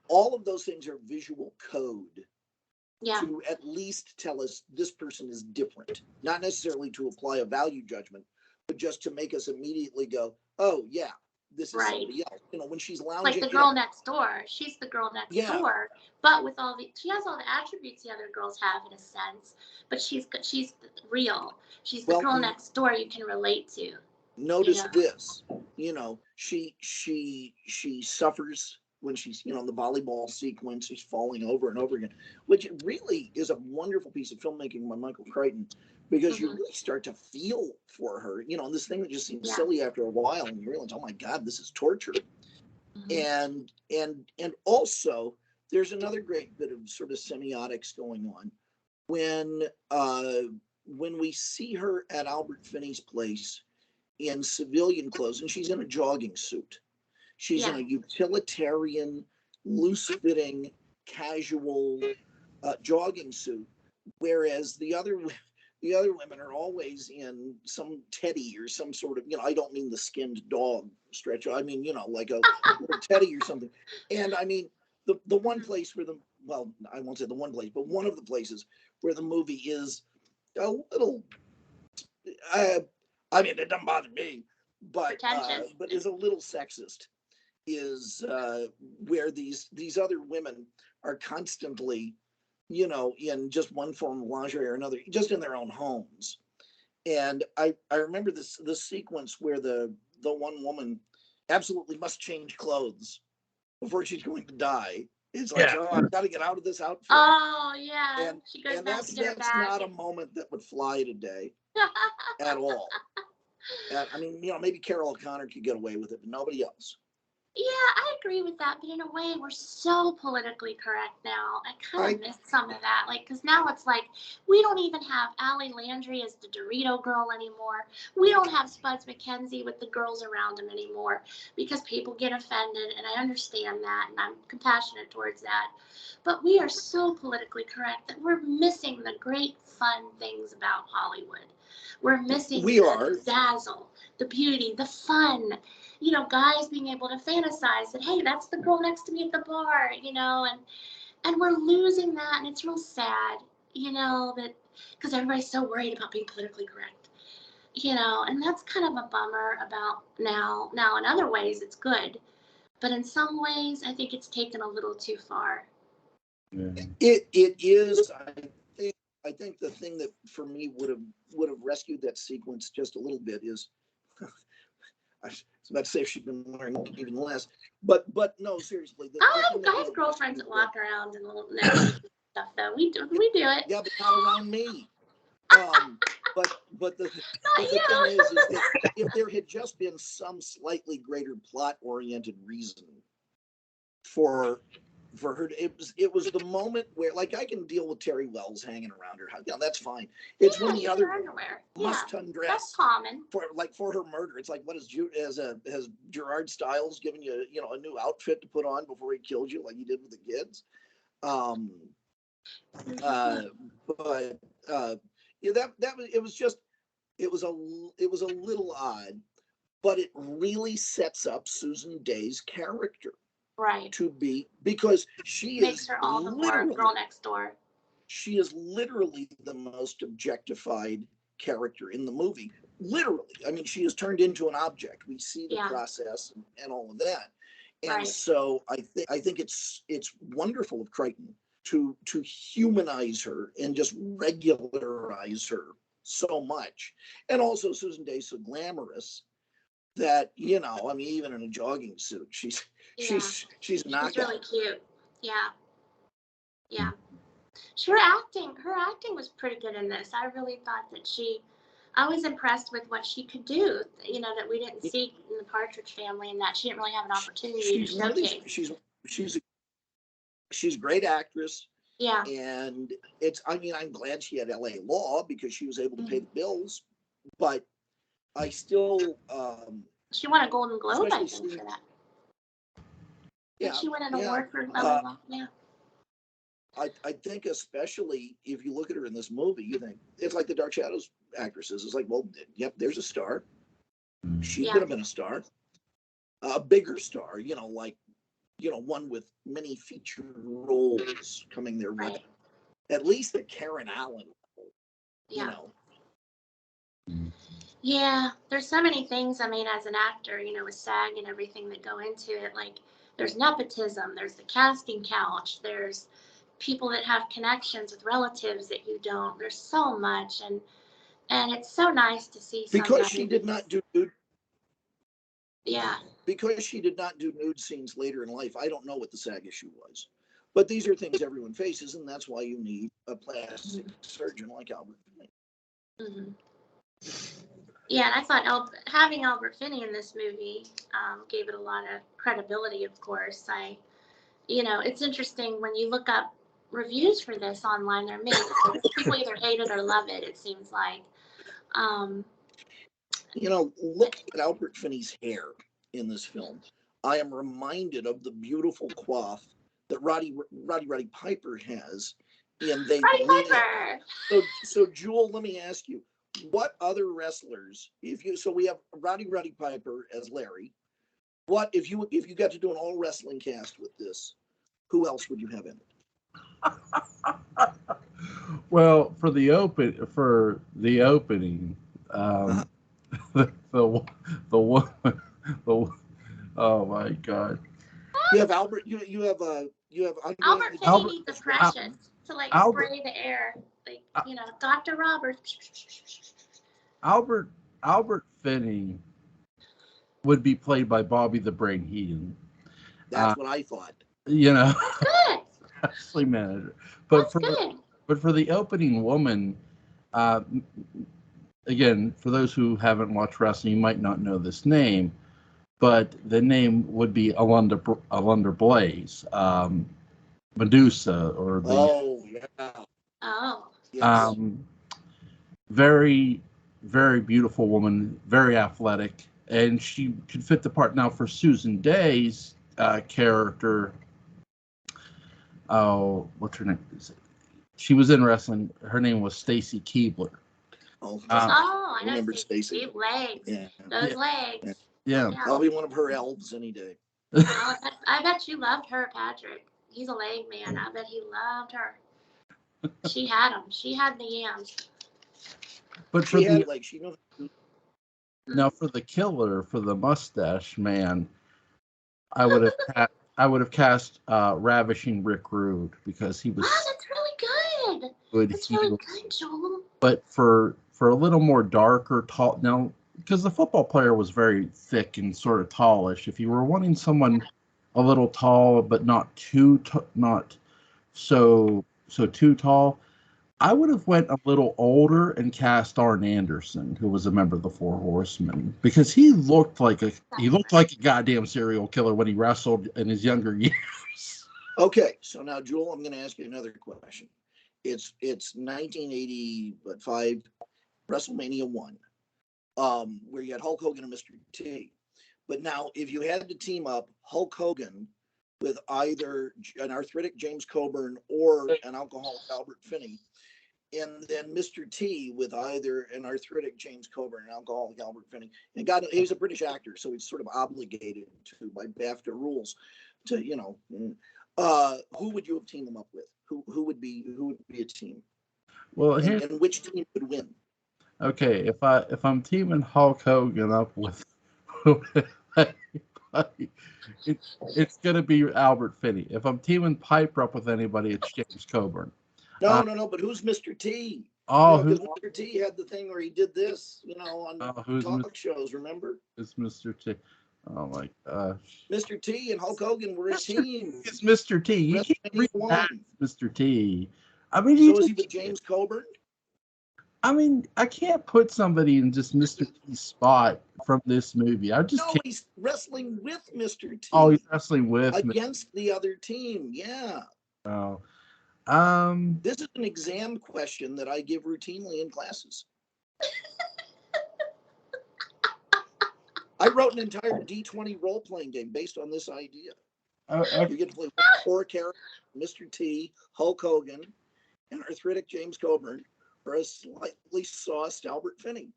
all of those things are visual code to at least tell us this person is different, not necessarily to apply a value judgment, but just to make us immediately go, "Oh yeah, this is somebody else." When she's lounging, like the girl next door, she's the girl next door, but with she has all the attributes the other girls have in a sense, but she's real. She's the girl next door you can relate to. Notice this, she suffers when she's, in the volleyball sequence, she's falling over and over again, which really is a wonderful piece of filmmaking by Michael Crichton, because you really start to feel for her, and this thing that just seems silly after a while, and you realize, oh my God, this is torture. And also there's another great bit of sort of semiotics going on when we see her at Albert Finney's place in civilian clothes, and she's in a jogging suit. She's in a utilitarian, loose-fitting, casual jogging suit, whereas the other women are always in some teddy or some sort of, I don't mean the skinned dog stretch. I mean, like a teddy or something. And I mean, the one place where I won't say the one place, but one of the places where the movie is a little, I mean, it doesn't bother me, but is a little sexist, is where these other women are constantly, in just one form of lingerie or another, just in their own homes. And I remember this sequence where the one woman absolutely must change clothes before she's going to die. It's like, Yeah. oh, I've got to get out of this outfit. Oh yeah. And She goes and back to get her that's bag. not a moment that would fly today at all. I mean, maybe Carol O'Connor could get away with it, but nobody else. Yeah, I agree with that, but in a way, we're so politically correct now. I kind of miss some of that, like, because now it's like we don't even have Allie Landry as the Dorito girl anymore. We don't have Spuds McKenzie with the girls around him anymore because people get offended, and I understand that, and I'm compassionate towards that. But we are so politically correct that we're missing the great fun things about Hollywood. We're missing the dazzle, the beauty, the fun. Guys being able to fantasize that, hey, that's the girl next to me at the bar, and we're losing that, and it's real sad, that because everybody's so worried about being politically correct, and that's kind of a bummer about now. Now, in other ways, it's good, but in some ways, I think it's taken a little too far. Yeah. It is. I think the thing that for me would have rescued that sequence just a little bit is. I was about to say if she'd been wearing even less, but no, seriously. I have girlfriends that walk around in little stuff though. We do it. Yeah, but not around me. But the thing is that if there had just been some slightly greater plot-oriented reason for her, it was the moment where, like, I can deal with Terry Wells hanging around her. That's fine. It's when the other must undress. That's common. For her murder. It's like, what has Gerard Stiles given you, a new outfit to put on before he killed you, like he did with the kids? It was a little odd, but it really sets up Susan Day's character. Right. To be, because she makes her all the more girl next door. She is literally the most objectified character in the movie. Literally. I mean, she is turned into an object. We see the process and all of that. And so I think it's wonderful of Crichton to humanize her and just regularize her so much. And also Susan Day's so glamorous that, I mean, even in a jogging suit, she's knockout. Really cute. Yeah. Her acting was pretty good in this. I really thought that I was impressed with what she could do, that we didn't see in the Partridge Family, and that she didn't really have an opportunity to showcase. She's a great actress. Yeah. And I'm glad she had LA Law because she was able to pay the bills, but I still she won a Golden Globe, I think, for that. Yeah, she won an award for LA Law. Yeah. I think especially if you look at her in this movie, you think it's like the Dark Shadows actresses. It's like, well, yep, there's a star. She could have been a star, a bigger star. One with many feature roles coming their way. At least the Karen Allen level. Yeah, there's so many things. I mean, as an actor, with SAG and everything that go into it, like there's nepotism, there's the casting couch, there's people that have connections with relatives that you don't. There's so much, and it's so nice to see somebody. Because she did not do nude. Yeah. Because she did not do nude scenes later in life, I don't know what the SAG issue was. But these are things everyone faces, and that's why you need a plastic surgeon like Albert Finney. Mm-hmm. Yeah, and I thought having Albert Finney in this movie gave it a lot of credibility, of course. It's interesting when you look up reviews for this online, they're mixed. People either hate it or love it seems like. Look at Albert Finney's hair in this film. I am reminded of the beautiful coif that Roddy Piper has in They Piper. So Jewel, let me ask you, what other wrestlers, so we have Roddy Piper as Larry. What if you got to do an all wrestling cast with this, who else would you have in it? Well, for the opening, the Oh my God. You have Albert. You have Albert Finney Albert- needs the precious to like Albert- spray the air, like Dr. Roberts. Albert Finney would be played by Bobby the Brain Heenan. That's what I thought. You know, Good. wrestling manager. But That's good. for the opening woman, again, for those who haven't watched wrestling, you might not know this name, but the name would be Alundra Blaze, Medusa, or the Oh. Yes. very, very beautiful woman, very athletic, and she could fit the part. Now, for Susan Day's character, oh, what's her name? She was in wrestling. Her name was Stacy Keibler. I know remember Stacy. Stacy. Legs. Yeah. Those legs. Yeah. I'll be one of her elves any day. I bet you loved her, Patrick. He's a leg man. I bet he loved her. She had him. She had the yams. But for now, for the killer, for the mustache man, I would have cast Ravishing Rick Rude, because he was. Oh, that's really good. That's really good, Joel. But for a little more darker, tall now, because the football player was very thick and sort of tallish. If you were wanting someone a little tall but not too not so too tall, I would have went a little older and cast Arn Anderson, who was a member of the Four Horsemen, because he looked like a goddamn serial killer when he wrestled in his younger years. Okay, so now, Joel, I'm going to ask you another question. It's 1985, WrestleMania 1, where you had Hulk Hogan and Mr. T. But now, if you had to team up Hulk Hogan with either an arthritic James Coburn or an alcoholic Albert Finney, and then Mr. T with either an arthritic James Coburn and alcoholic Albert Finney, and he was a British actor, so he's sort of obligated to, by BAFTA rules, to who would you have teamed them up with? Who would be a team? Well, and which team would win? Okay, if I'm teaming Hulk Hogan up with, it's gonna be Albert Finney. If I'm teaming Piper up with anybody, it's James Coburn. No. But who's Mr. T? Because Mr. T had the thing where he did this, on talk shows. Remember? It's Mr. T. Oh my gosh. Mr. T and Hulk Hogan were a team. It's Mr. T. You can't read that, Mr. T. I mean, so is he with James Coburn? I mean, I can't put somebody in just Mr. T's spot from this movie. He's wrestling with Mr. T. Oh, he's wrestling with against the other team. Yeah. Oh. This is an exam question that I give routinely in classes. I wrote an entire D20 role-playing game based on this idea. You get to play four characters: Mr. T, Hulk Hogan, and arthritic James Coburn, or a slightly sauced Albert Finney.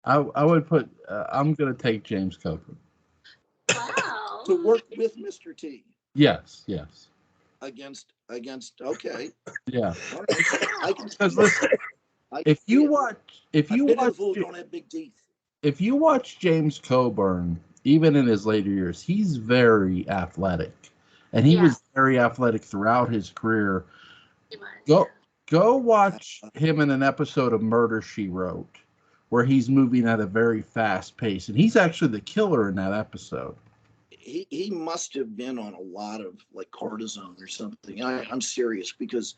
I would put. I'm going to take James Coburn. Wow. To work with Mr. T. Yes. Against. Okay. Yeah. All right. I can. Because listen, if you watch, don't have big teeth. If you watch James Coburn, even in his later years, he's very athletic, and he was very athletic throughout his career. Go watch him in an episode of Murder, She Wrote, where he's moving at a very fast pace, and he's actually the killer in that episode. He must have been on a lot of like cortisone or something. I'm serious, because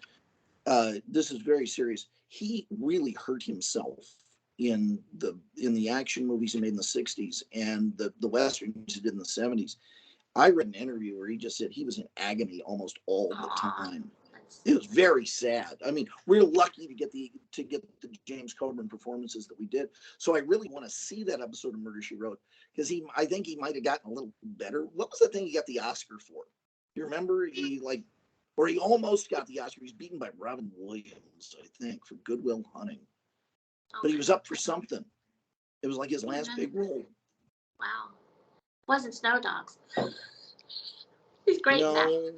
this is very serious. He really hurt himself in the action movies he made in the 60s and the westerns he did in the 70s. I read an interview where he just said he was in agony almost all the time. It was very sad. I mean, we're lucky to get the James Coburn performances that we did. So I really want to see that episode of Murder, She Wrote, because I think he might have gotten a little better. What was the thing he got the Oscar for? You remember? He almost got the Oscar. He's beaten by Robin Williams, I think, for Good Will Hunting. But he was up for something. It was like his last big role. Wow. Wasn't Snow Dogs. He's great in that.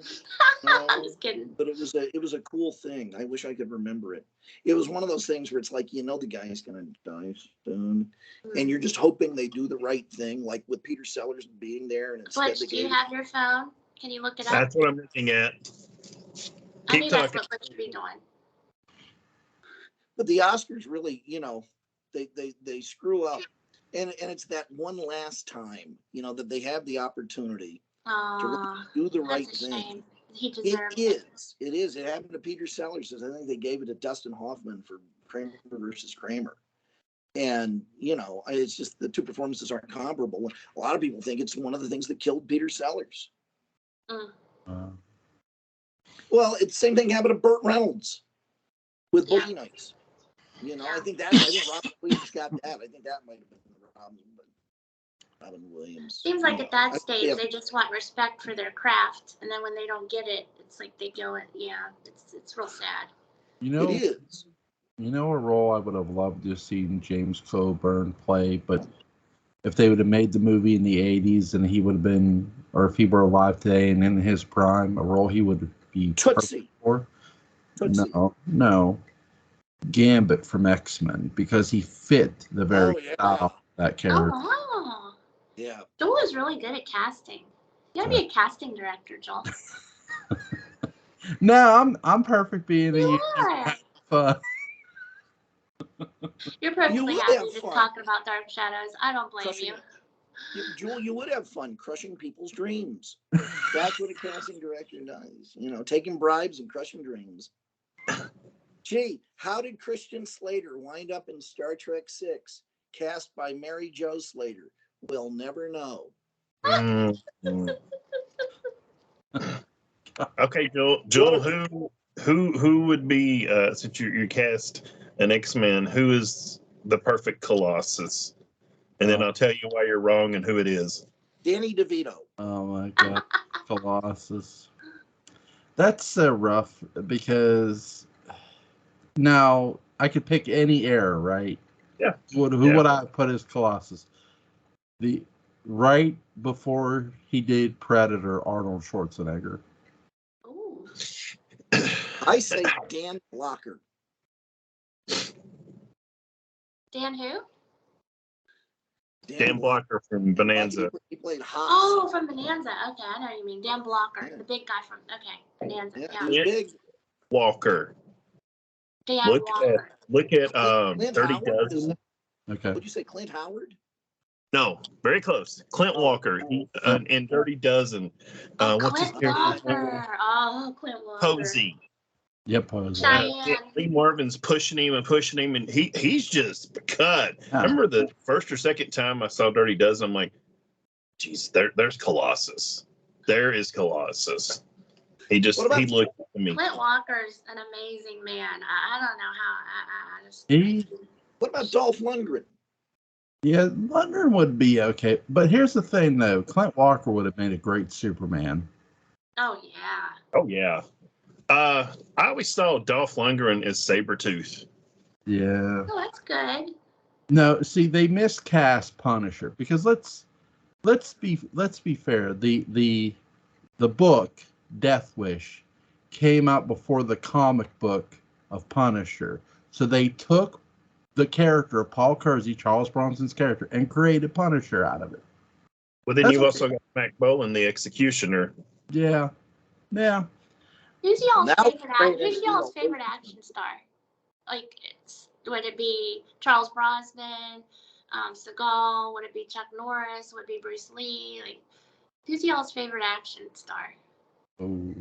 No, I'm just kidding. But it was a cool thing. I wish I could remember it. It was one of those things where it's like, you know, the guy's going to die soon, and you're just hoping they do the right thing, like with Peter Sellers being there. And instead, Butch, do you have your phone? Can you look it up? That's what I'm looking at. I knew Keep that's talking. what Butch would be doing. But the Oscars really, you know, they screw up, and it's that one last time, you know, that they have the opportunity to really do the right That's a thing. shame. He deserves It is. It happened to Peter Sellers. I think they gave it to Dustin Hoffman for Kramer versus Kramer. And, you know, it's just the two performances aren't comparable. A lot of people think it's one of the things that killed Peter Sellers. Well, it's the same thing happened to Burt Reynolds with Boogie Nights. You know, I think Robin Williams got that. I think that might have been the problem, but Robin Williams. Seems like at that stage they just want respect for their craft, and then when they don't get it, it's like they go and it's real sad. You know, it is. You know, a role I would have loved to have seen James Coburn play, but if they would have made the movie in the 80s and he would have been, or if he were alive today and in his prime, a role he would be Tootsie. For. Tootsie. No. Gambit from X-Men, because he fit the very style of that character. Oh, yeah. Joel is really good at casting. You gotta be a casting director, Joel. No, I'm perfect being You are. You're perfectly happy just talking about Dark Shadows. I don't blame you. Joel, you would have fun crushing people's dreams. That's what a casting director does. You know, taking bribes and crushing dreams. Gee, how did Christian Slater wind up in Star Trek VI, cast by Mary Jo Slater? We'll never know. Okay, Joel, who would be since you cast an X-Men, who is the perfect Colossus? And then I'll tell you why you're wrong and who it is. Danny DeVito. Oh my God, Colossus. That's so rough because now I could pick any era, right? Yeah. Who would I put as Colossus? The right before he did Predator, Arnold Schwarzenegger. Ooh. I say Dan Blocker. Dan who? Dan Blocker from Bonanza. He played Haas. Oh, from Bonanza. Okay, I know what you mean. Dan Blocker, the big guy from Bonanza. Yeah, he was big. Walker. Dan Walker. Look at Clint 30 Howard? Dozen. Okay. Would you say Clint Howard? No, very close. Clint Walker. He in Dirty Dozen. What's his character? Oh, Clint Walker. Posey. Yep, Posey. Lee Marvin's pushing him, and he's just cut. I remember the first or second time I saw Dirty Dozen, I'm like, geez, there's Colossus. There is Colossus. He looked at me. Clint Walker's an amazing man. I don't know how. I just. What about Dolph Lundgren? Yeah, Lundgren would be okay. But here's the thing, though. Clint Walker would have made a great Superman. Oh, yeah. Oh, yeah. I always saw Dolph Lundgren as Sabretooth. Yeah. Oh, that's good. No, see, they miscast Punisher because let's be fair. The book Death Wish came out before the comic book of Punisher, so they took the character of Paul Kersey, Charles Bronson's character, and created Punisher out of it. Well, then you've also got Mac Bolan, the Executioner. Yeah. Who's y'all's favorite action star? Like, would it be Charles Brosnan, Seagal? Would it be Chuck Norris? Would it be Bruce Lee? Like, who's y'all's favorite action star? Oh.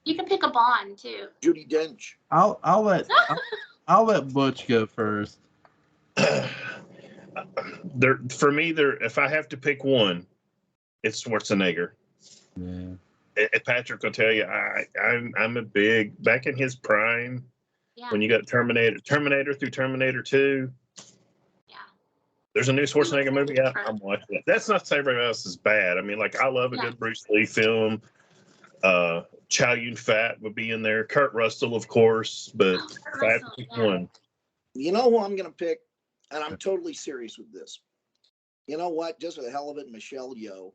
You can pick a Bond too. Judi Dench. I'll let Butch go first. For me, if I have to pick one, it's Schwarzenegger. Yeah. Patrick will tell you, I'm a big, back in his prime, when you got Terminator through Terminator 2. Yeah. There's a new Schwarzenegger movie out. I'm watching it. That's not to say everybody else is bad. I mean, like, I love a good Bruce Lee film. Chow Yun-Fat would be in there. Kurt Russell, of course, but if I have to pick one. You know who I'm going to pick? And I'm totally serious with this. You know what? Just for the hell of it, Michelle Yeoh.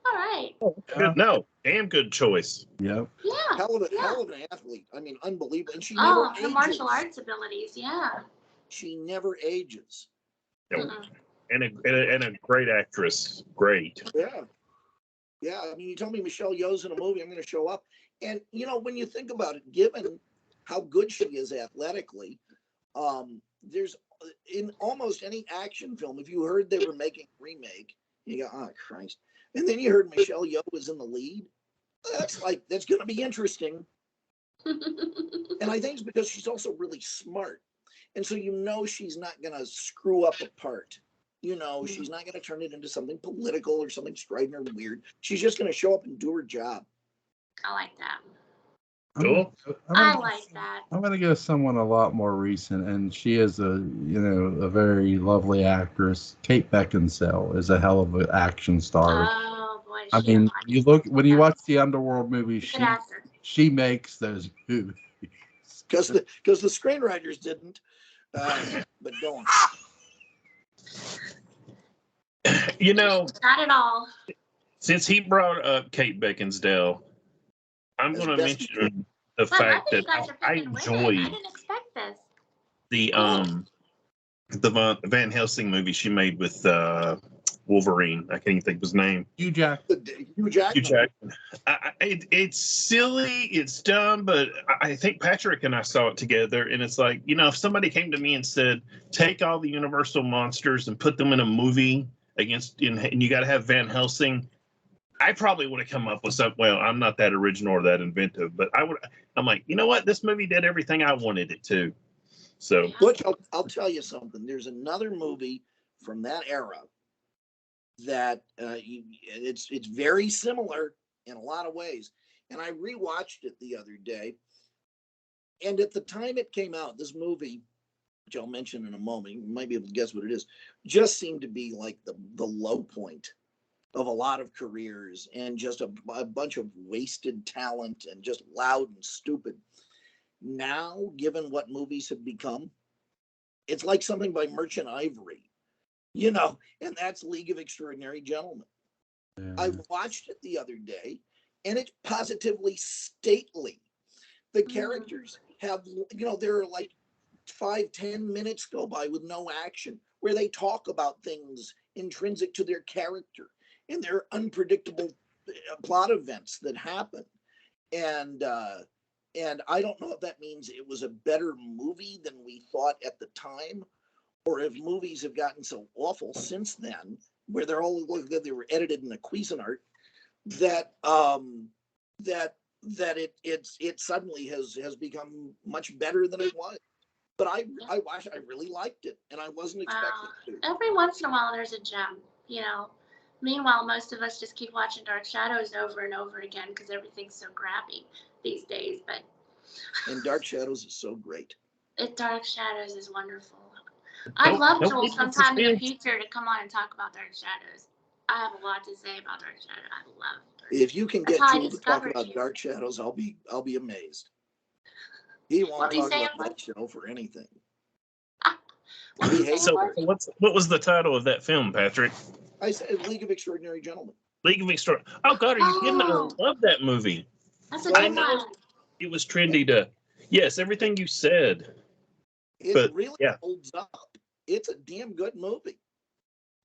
All right. Good. No, damn good choice. Yep. Yeah. Hell of an athlete. I mean, unbelievable. And she never Oh, her ages. martial arts abilities. Yeah. She never ages. No. Mm-mm. And a great actress. Great. Yeah. Yeah. I mean, you told me Michelle Yeoh's in a movie, I'm going to show up. And, you know, when you think about it, given how good she is athletically, there's in almost any action film, if you heard they were making a remake, you go, oh, Christ. And then you heard Michelle Yeoh was in the lead. That's going to be interesting. And I think it's because she's also really smart. And so, you know, she's not going to screw up a part. You know, she's not going to turn it into something political or something strident or weird. She's just going to show up and do her job. I like that. Cool. I like that. I'm gonna go someone a lot more recent, and she is a very lovely actress. Kate Beckinsale is a hell of an action star. Oh boy. I she mean, is you look when you watch the Underworld movies, Good actor. she makes those movies. Because the screenwriters didn't. But go on. You know, Not at all. since he brought up Kate Beckinsale, I'm That's going to best mention the Well, I fact think that you guys are I picking women. I enjoyed didn't expect this. the Van Helsing movie she made with Wolverine. I can't even think of his name. Hugh Jackman. Hugh Jackman. It's silly, it's dumb, but I think Patrick and I saw it together, and it's like, you know, if somebody came to me and said, take all the Universal monsters and put them in a movie and you got to have Van Helsing, I probably would have come up with something. Well, I'm not that original or that inventive, but I'm like, you know what? This movie did everything I wanted it to. So, Butch, I'll tell you something. There's another movie from that era that it's very similar in a lot of ways. And I rewatched it the other day. And at the time it came out, this movie, which I'll mention in a moment, you might be able to guess what it is, just seemed to be like the low point of a lot of careers and just a bunch of wasted talent and just loud and stupid. Now, given what movies have become, it's like something by Merchant Ivory, you know, and that's League of Extraordinary Gentlemen. Yeah. I watched it the other day, and it's positively stately. The characters have, you know, there are like 5-10 minutes go by with no action where they talk about things intrinsic to their character and their unpredictable plot events that happen. And I don't know if that means it was a better movie than we thought at the time, or if movies have gotten so awful since then, where they're all like they were edited in a Cuisinart, that it suddenly has become much better than it was. But I really liked it, and I wasn't expecting to. Every once in a while, there's a gem, you know. Meanwhile, most of us just keep watching Dark Shadows over and over again because everything's so crappy these days. But And Dark Shadows is so great. Dark Shadows is wonderful. I'd love Joel sometime in the future to come on and talk about Dark Shadows. I have a lot to say about Dark Shadows. I love it. If you can get Joel to talk about Dark Shadows, I'll be amazed. He won't talk about that show for anything. So what was the title of that film, Patrick? I said League of Extraordinary Gentlemen. League of Extraordinary. Oh God, are you kidding? I love that movie. That's a good one. It was trendy to. Yes, everything you said. It really holds up. It's a damn good movie.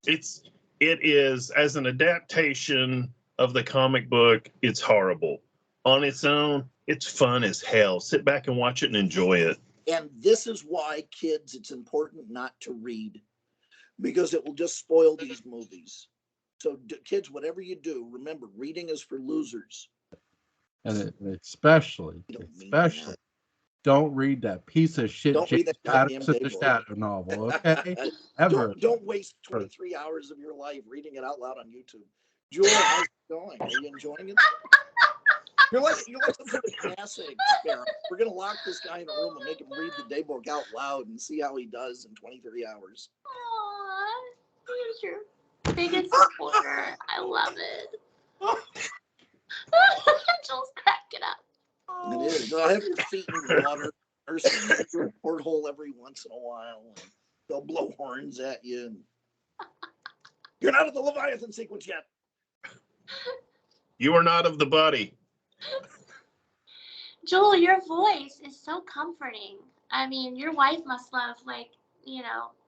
It is, as an adaptation of the comic book, it's horrible. On its own, it's fun as hell. Sit back and watch it and enjoy it. And this is why, kids, it's important not to read, because it will just spoil these movies. So, kids, whatever you do, remember, reading is for losers. And especially, don't read that piece of shit. Don't read that goddamn the Shadow novel, okay? Ever. Don't waste 23 hours of your life reading it out loud on YouTube. Jewel, how's it going? Are you enjoying it? You're like some kind of NASA experiment. We're gonna lock this guy in a room and make him read the daybook out loud and see how he does in 23 hours. Aww, you're your biggest supporter. I love it. Joel's cracking up. It is. They'll have your feet in water, nursing through a porthole every once in a while. And they'll blow horns at you. And... You're not at the Leviathan sequence yet. You are not of the body. Joel, your voice is so comforting. I mean, your wife must love, like,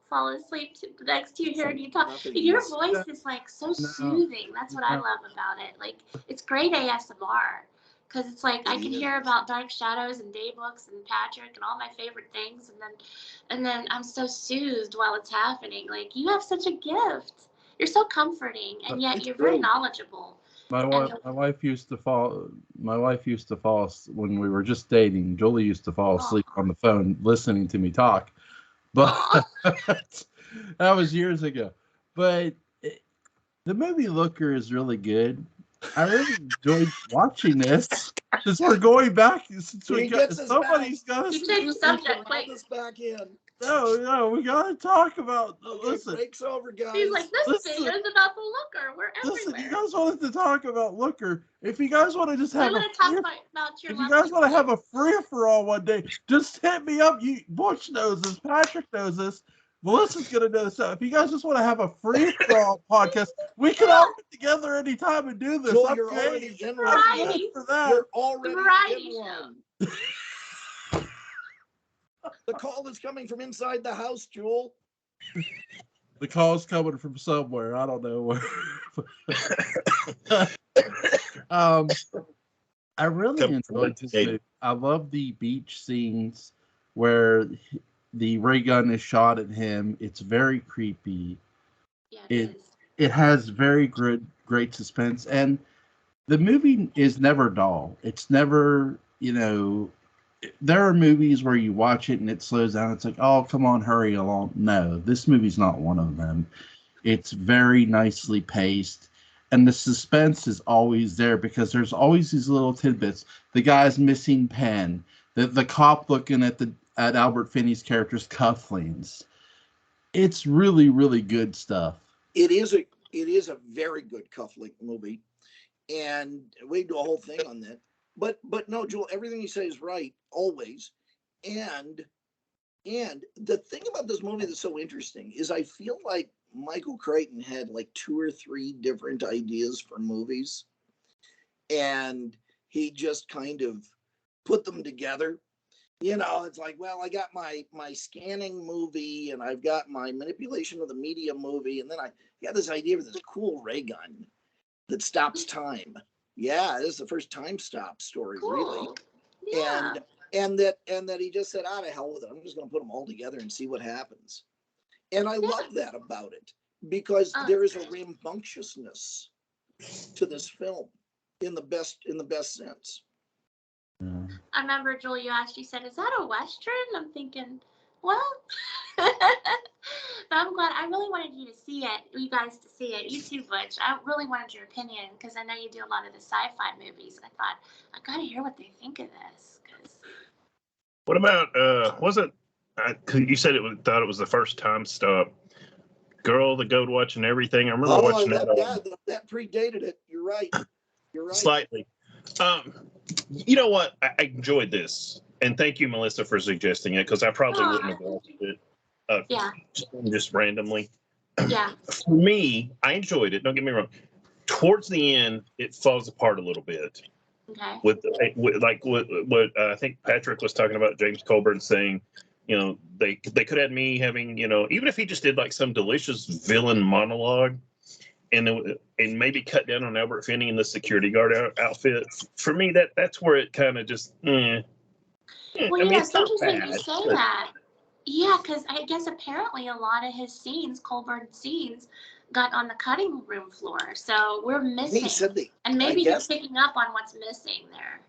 fall asleep next to you hearing you talk. Your voice is like so soothing. That's what I love about it. Like, it's great ASMR. Because it's like I can hear about Dark Shadows and Daybooks and Patrick and all my favorite things, and then I'm so soothed while it's happening. Like, you have such a gift. You're so comforting, and yet you're very knowledgeable. My wife used to fall. My wife used to fall when we were just dating. Julie used to fall asleep on the phone listening to me talk, but that was years ago. But the movie Looker is really good. I really enjoyed watching this. Since we're going back, since somebody's got to. You take the subject, quick. Back in. No, we gotta talk about. Listen, break's over, guys. He's like, this video is about the Looker. We're everywhere. Listen, you guys wanted to talk about Looker. If you guys want to just have, about your. If you guys want to have a free for all one day, just hit me up. Butch knows this. Patrick knows this. Melissa's gonna know this. If you guys just want to have a free for all podcast, we can all get together anytime and do this. Joel, you're already in one. For that. You're already in one. The call is coming from inside the house, Joel. The call's coming from somewhere. I don't know where. I really enjoyed this movie. I love the beach scenes where the ray gun is shot at him. It's very creepy. Yeah, it has very great suspense, and the movie is never dull. It's never, there are movies where you watch it and it slows down. It's like, oh, come on, hurry along. No, this movie's not one of them. It's very nicely paced, and the suspense is always there because there's always these little tidbits. The guy's missing pen, the cop looking at Albert Finney's character's cufflinks. It's really, really good stuff. It is a very good cufflink movie, and we do a whole thing on that. But no, Joel, everything you say is right always. And the thing about this movie that's so interesting is I feel like Michael Crichton had like 2 or 3 different ideas for movies, and he just kind of put them together. It's like, well, I got my scanning movie, and I've got my manipulation of the media movie, and then I got this idea of this cool ray gun that stops time. Yeah, this is the first time stop story, really. Yeah. And that he just said, to hell with it. I'm just going to put them all together and see what happens. And I love that about it because there is a rambunctiousness to this film in the best sense. I remember, Joel, you said, is that a Western? I'm thinking, well, but I'm glad. I really wanted you guys to see it. You too, Butch. I really wanted your opinion because I know you do a lot of the sci-fi movies. And I thought, I got to hear what they think of this. What about, you said thought it was the first time stop. Girl, the Goat Watch and everything. I remember watching that. That predated it. You're right. Slightly. You know what? I enjoyed this, and thank you, Melissa, for suggesting it because I probably wouldn't have watched it. Just randomly. Yeah. For me, I enjoyed it. Don't get me wrong. Towards the end, it falls apart a little bit. Okay. With what I think Patrick was talking about, James Colburn saying, they could have me having, even if he just did like some delicious villain monologue. And maybe cut down on Albert Finney in the security guard outfit. For me, that's where it kind of just. Well, it's interesting you say that. Yeah, because I guess apparently a lot of his scenes, Colburn's scenes, got on the cutting room floor. So we're missing. And maybe he's picking up on what's missing there.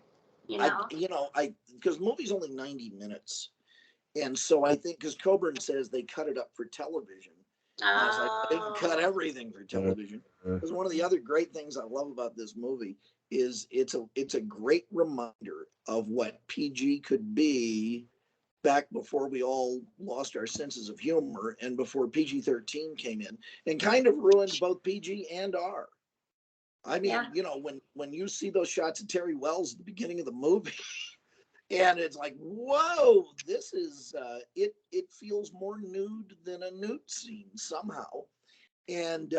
Because the movie's only 90 minutes, and so I think because Colburn says they cut it up for television. I was like, I didn't cut everything for television. Because one of the other great things I love about this movie is it's a great reminder of what PG could be back before we all lost our senses of humor and before PG-13 came in and kind of ruined both PG and R. I mean, when you see those shots of Terry Wells at the beginning of the movie, and it's like, whoa, this is, it feels more nude than a nude scene somehow. And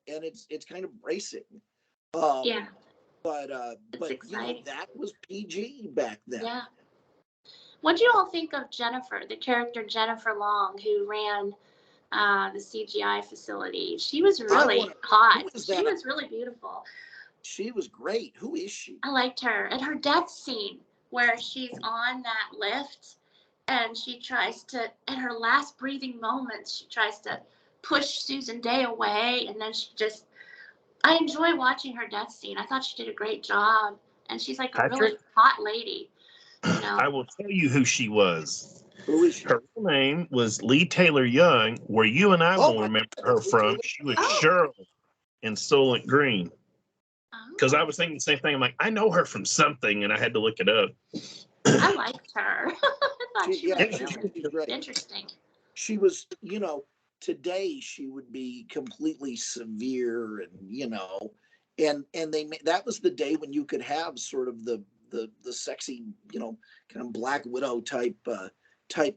it's kind of bracing. Yeah, But it's exciting. that was PG back then. Yeah. What do you all think of Jennifer, the character Jennifer Long, who ran the CGI facility? She was really hot. She was really beautiful. She was great. Who is she? I liked her. And her death scene where she's on that lift and she tries to, at her last breathing moments, she tries to push Susan Day away. And then I enjoy watching her death scene. I thought she did a great job. And she's like a really hot lady. You know? I will tell you who she was. Who is she? Her real name was Lee Taylor Young, where you and I will remember her from. She was Cheryl in Soylent Green. Because I was thinking the same thing. I'm like, I know her from something, and I had to look it up. I liked her. I thought she was right. interesting. She was, today she would be completely severe, and that was the day when you could have sort of the sexy, kind of Black Widow type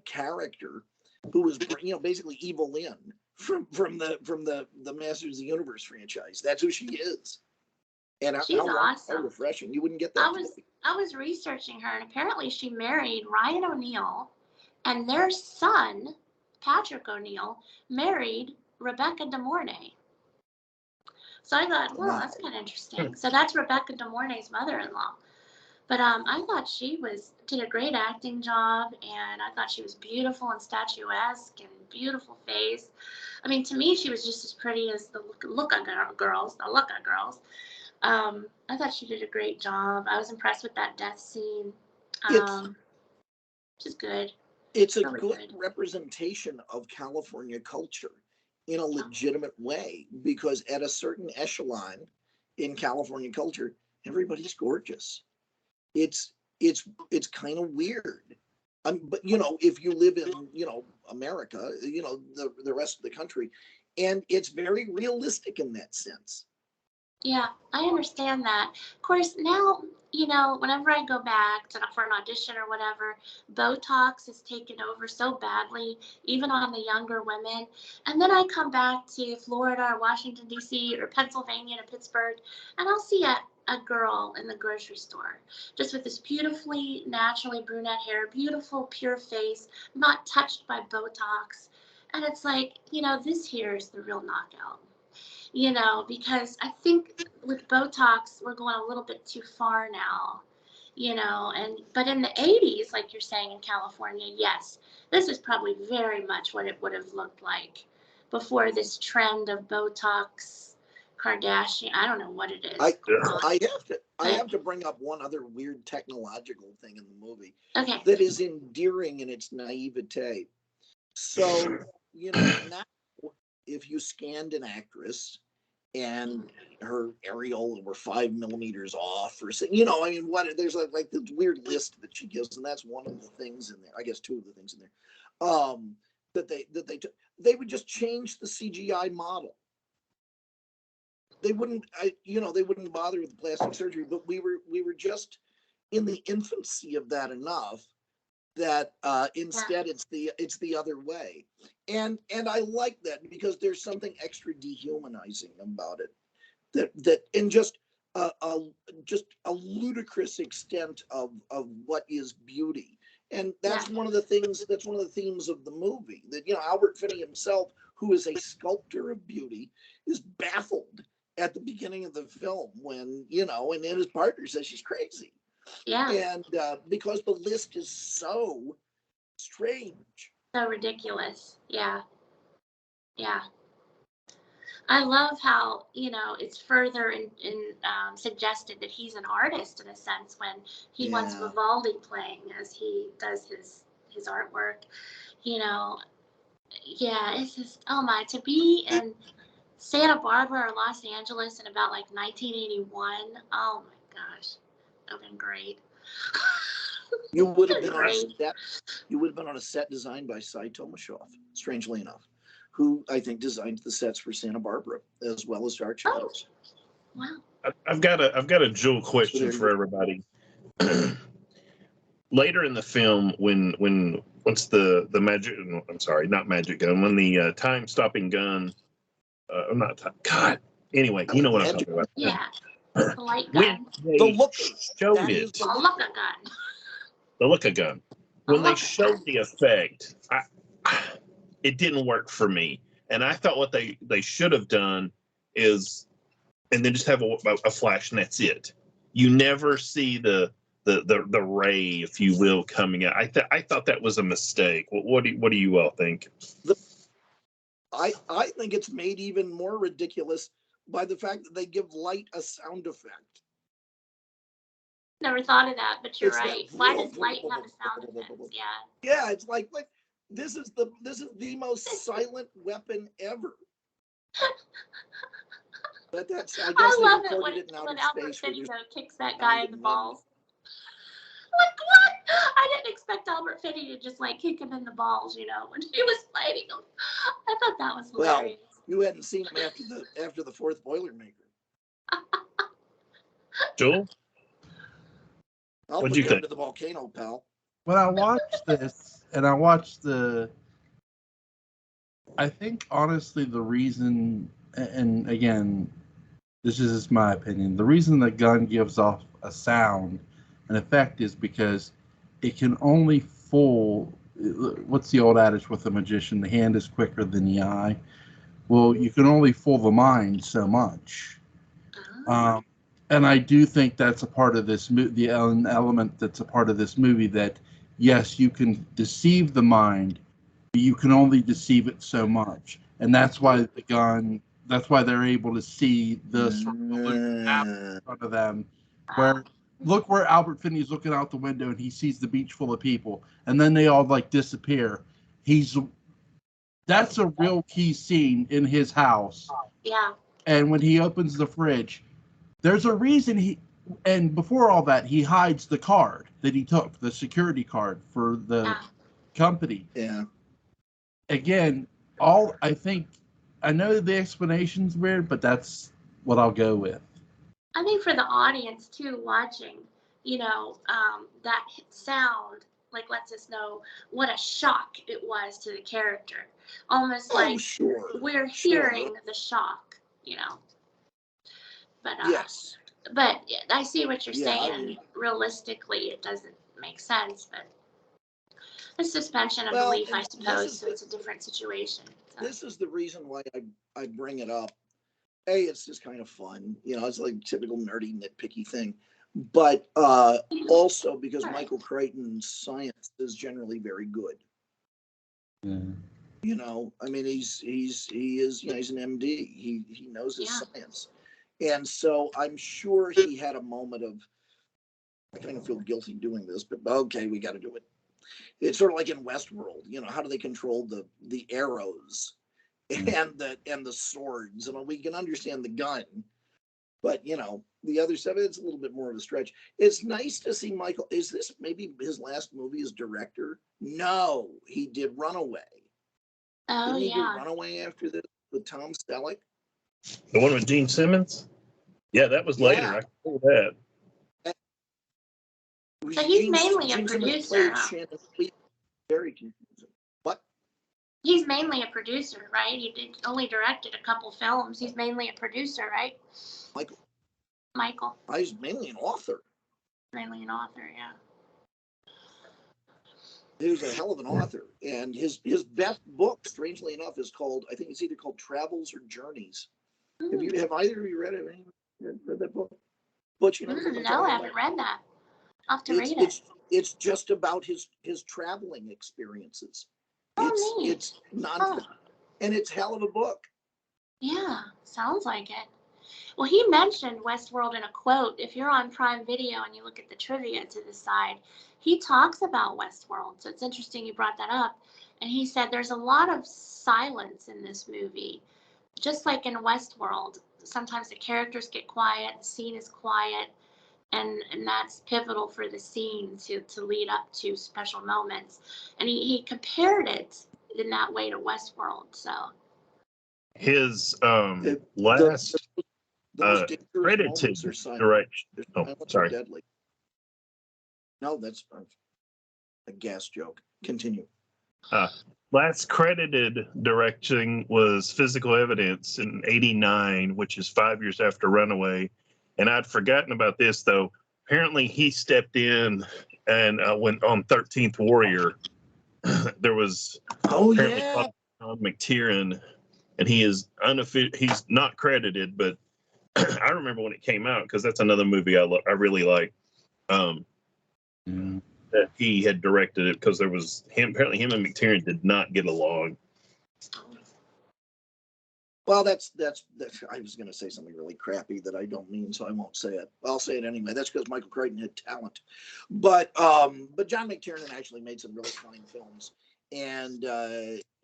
character who was, basically Evil Lynn from the Masters of the Universe franchise. That's who she is. And she's awesome. How refreshing. You wouldn't get that. I was researching her, and apparently she married Ryan O'Neal, and their son, Patrick O'Neal, married Rebecca De Mornay. So I thought, well, that's kind of interesting. So that's Rebecca De Mornay's mother-in-law. But I thought she did a great acting job, and I thought she was beautiful and statuesque and beautiful face. I mean, to me, she was just as pretty as the Looka girls. I thought she did a great job. I was impressed with that death scene. Which is good. It's a good representation of California culture in a legitimate way, because at a certain echelon in California culture, everybody's gorgeous. It's kind of weird. But if you live in America, the rest of the country, and it's very realistic in that sense. Yeah, I understand that. Of course, now, whenever I go back for an audition or whatever, Botox is taken over so badly, even on the younger women. And then I come back to Florida or Washington, D.C. or Pennsylvania to Pittsburgh, and I'll see a girl in the grocery store just with this beautifully, naturally brunette hair, beautiful, pure face, not touched by Botox. And it's like, this here is the real knockout. Because I think with Botox, we're going a little bit too far now, but in the 80s, like you're saying in California, yes, this is probably very much what it would have looked like before this trend of Botox, Kardashian. I don't know what it is. I have to bring up one other weird technological thing in the movie that is endearing in its naivete. So, now if you scanned an actress and her areola were 5 millimeters off, or there's like this weird list that she gives, and that's one of the things in there. I guess two of the things in there they would just change the CGI model. They wouldn't, they wouldn't bother with plastic surgery, but we were just in the infancy of that enough that instead it's the other way, and I like that, because there's something extra dehumanizing about it, that in just a ludicrous extent of what is beauty. And that's one of the things, that's one of the themes of the movie, that Albert Finney himself, who is a sculptor of beauty, is baffled at the beginning of the film when and then his partner says she's crazy. Yeah. And because the list is so strange. So ridiculous. Yeah. Yeah. I love how, it's further suggested that he's an artist in a sense when he wants Vivaldi playing as he does his artwork. It's just, oh my, to be in Santa Barbara or Los Angeles in about like 1981. Oh my gosh. That would have been great. You would have been on a set. You would have been on a set designed by Cy Tomashoff, strangely enough, who I think designed the sets for Santa Barbara as well as Dark Shadows. Wow. I've got a Jewel question for everybody. Later in the film, once the magic, I'm sorry, not magic gun, when the time stopping gun, not time, God. Anyway, you know what I'm talking about. Yeah. The light When gun. they The looker. showed That is it, the A looker. looker gun. the look gun, A when they looker showed gun. the effect, it didn't work for me. And I thought what they should have done is, and then just have a flash, and that's it. You never see the ray, if you will, coming out. I thought that was a mistake. What do you all think? I think it's made even more ridiculous by the fact that they give light a sound effect. Never thought of that, but you're It's that right. Why does light have a sound effect? Yeah. Yeah, it's like this is the most silent weapon ever. But that's, I guess I they love it recorded when, in outer Albert space where Finney there's kicks that guy in the wind. balls. Like, what? I didn't expect Albert Finney to just like kick him in the balls, you know, when he was fighting him. I thought that was Well, hilarious. you hadn't seen him after the fourth Boilermaker. Joel, I'll What'd put you you think? into the volcano, pal. When I watched this, and I watched I think honestly the reason, and again, this is just my opinion, the reason the gun gives off a sound, an effect, is because it can only fool. What's the old adage with the magician? The hand is quicker than the eye. Well, you can only fool the mind so much. And I do think that's a part of this the element that's a part of this movie, that yes, you can deceive the mind, but you can only deceive it so much. And that's why the gun, that's why they're able to see the sort of balloon map in front of them, where look where Albert Finney's looking out the window and he sees the beach full of people, and then they all like disappear. That's a real key scene in his house. Yeah. And when he opens the fridge, there's a reason and before all that, he hides the card that he took, the security card for the company. Yeah. Again, I know the explanation's weird, but that's what I'll go with. I think for the audience too, watching, you know, that sound like lets us know what a shock it was to the character. Almost like sure. we're hearing the shock, you know. But Yes. But I see what you're Yeah, saying. I mean, realistically, it doesn't make sense, but the suspension of well, belief, I and suppose, so it's a different situation. So. this is the reason why I bring it up. A, it's just kind of fun, you know, it's like typical nerdy, nitpicky thing. But also because Right. Michael Crichton's science is generally very good. Yeah. You know, I mean, he is, you know, he's an MD. He knows his science. And so I'm sure he had a moment of, I kind of feel guilty doing this, but okay, we got to do it. It's sort of like in Westworld, you know, how do they control the arrows and the swords? And we can understand the gun, but you know, the other stuff, it's a little bit more of a stretch. It's nice to see Michael. Is this maybe his last movie as director? No, he did Runaway. Oh, Didn't he do yeah. Runaway after this with Tom Selleck? The one with Gene Simmons? Yeah, that was later. I can pull that. So he's mainly a producer, huh? Very confusing. What? He's mainly a producer, right? He only directed a couple films. He's mainly a producer, right? Michael. He's mainly an author. Mainly an author, yeah. He was a hell of an author, and his best book, strangely enough, is called, I think it's either called Travels or Journeys. Have either of you read it? Read that book? Butch, you know what I'm No, talking I haven't about? read that. I'll have to read it. It's just about his traveling experiences. Oh, neat. It's non, and it's hell of a book. Yeah, sounds like it. Well, he mentioned Westworld in a quote. If you're on Prime Video and you look at the trivia to the side, he talks about Westworld. So it's interesting you brought that up. And he said there's a lot of silence in this movie. Just like in Westworld, sometimes the characters get quiet, the scene is quiet, and that's pivotal for the scene to lead up to special moments. And he compared it in that way to Westworld. So His last credited direction. Oh, sorry. Deadly. No, that's a gas joke. Continue. Last credited directing was Physical Evidence in '89, which is 5 years after Runaway. And I'd forgotten about this, though. Apparently, he stepped in and went on 13th Warrior. There was apparently John McTiernan, and he is he's not credited, but I remember when it came out because that's another movie I really like. That he had directed it because there was apparently him and McTiernan did not get along. Well, that's I was going to say something really crappy that I don't mean, so I won't say it. I'll say it anyway. That's because Michael Crichton had talent, but John McTiernan actually made some really fine films, and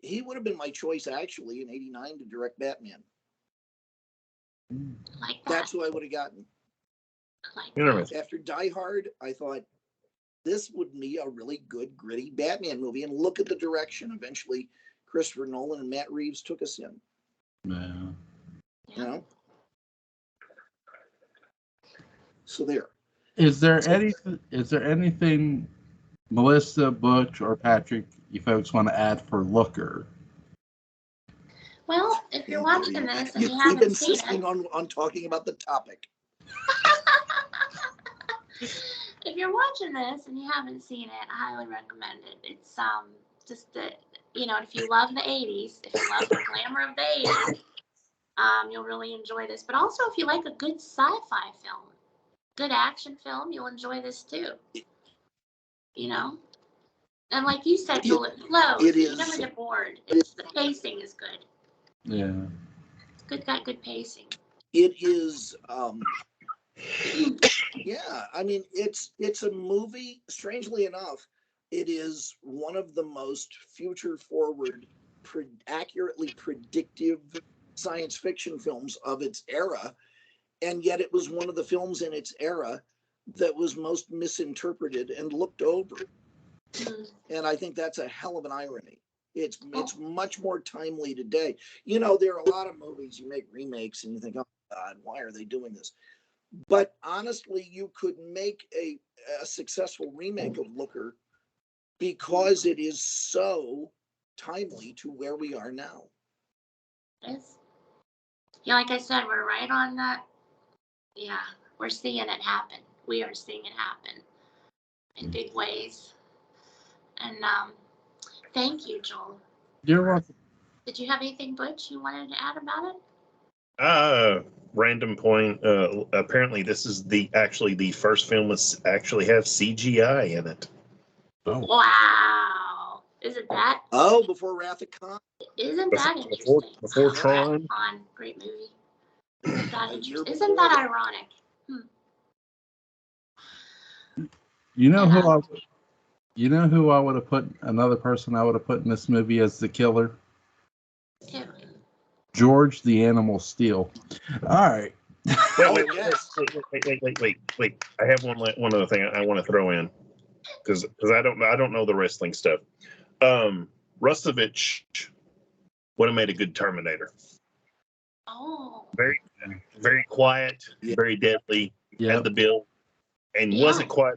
he would have been my choice actually in '89 to direct Batman. Like that. That's who I would have gotten. Like Interesting. After Die Hard, I thought this would be a really good, gritty Batman movie, and look at the direction eventually Christopher Nolan and Matt Reeves took us in. Yeah. You know? So there. Is there anything Melissa, Butch, or Patrick you folks want to add for Looker? Well, if you're watching this and you keep haven't seen insisting it, on talking about the topic. if you're watching this and you haven't seen it, I highly recommend it. It's just that, you know, if you love the 80s, if you love the glamour of the 80s, you'll really enjoy this. But also, if you like a good sci-fi film, good action film, you'll enjoy this too. You know, and like you said, Joel, it flows. You never get bored. The pacing is good. Yeah. It's got good pacing. It is. Yeah, I mean, it's a movie. Strangely enough, it is one of the most future-forward, accurately predictive science fiction films of its era, and yet it was one of the films in its era that was most misinterpreted and looked over. And I think that's a hell of an irony. It's much more timely today. You know, there are a lot of movies you make remakes and you think, oh God, why are they doing this? But honestly, you could make a successful remake of Looker because it is so timely to where we are now. Yes. Yeah, like I said, we're right on that. Yeah, we're seeing it happen. We are seeing it happen in big ways. And thank you, Joel. You're welcome. Did you have anything, Butch, you wanted to add about it? Random point. Apparently, this is actually the first film that actually have CGI in it. Oh. Wow. Isn't that? Oh, before Wrath of Khan. Isn't that interesting? Before Tron. Khan, great movie. Isn't that interesting? Isn't that ironic? You know who I would have put, another person I would have put in this movie as the killer? Who? George the Animal Steel. All right. Wait. I have one other thing I want to throw in because I don't know the wrestling stuff. Rustovich would have made a good Terminator. Oh. Very, very quiet, very deadly, had the build, and wasn't quite.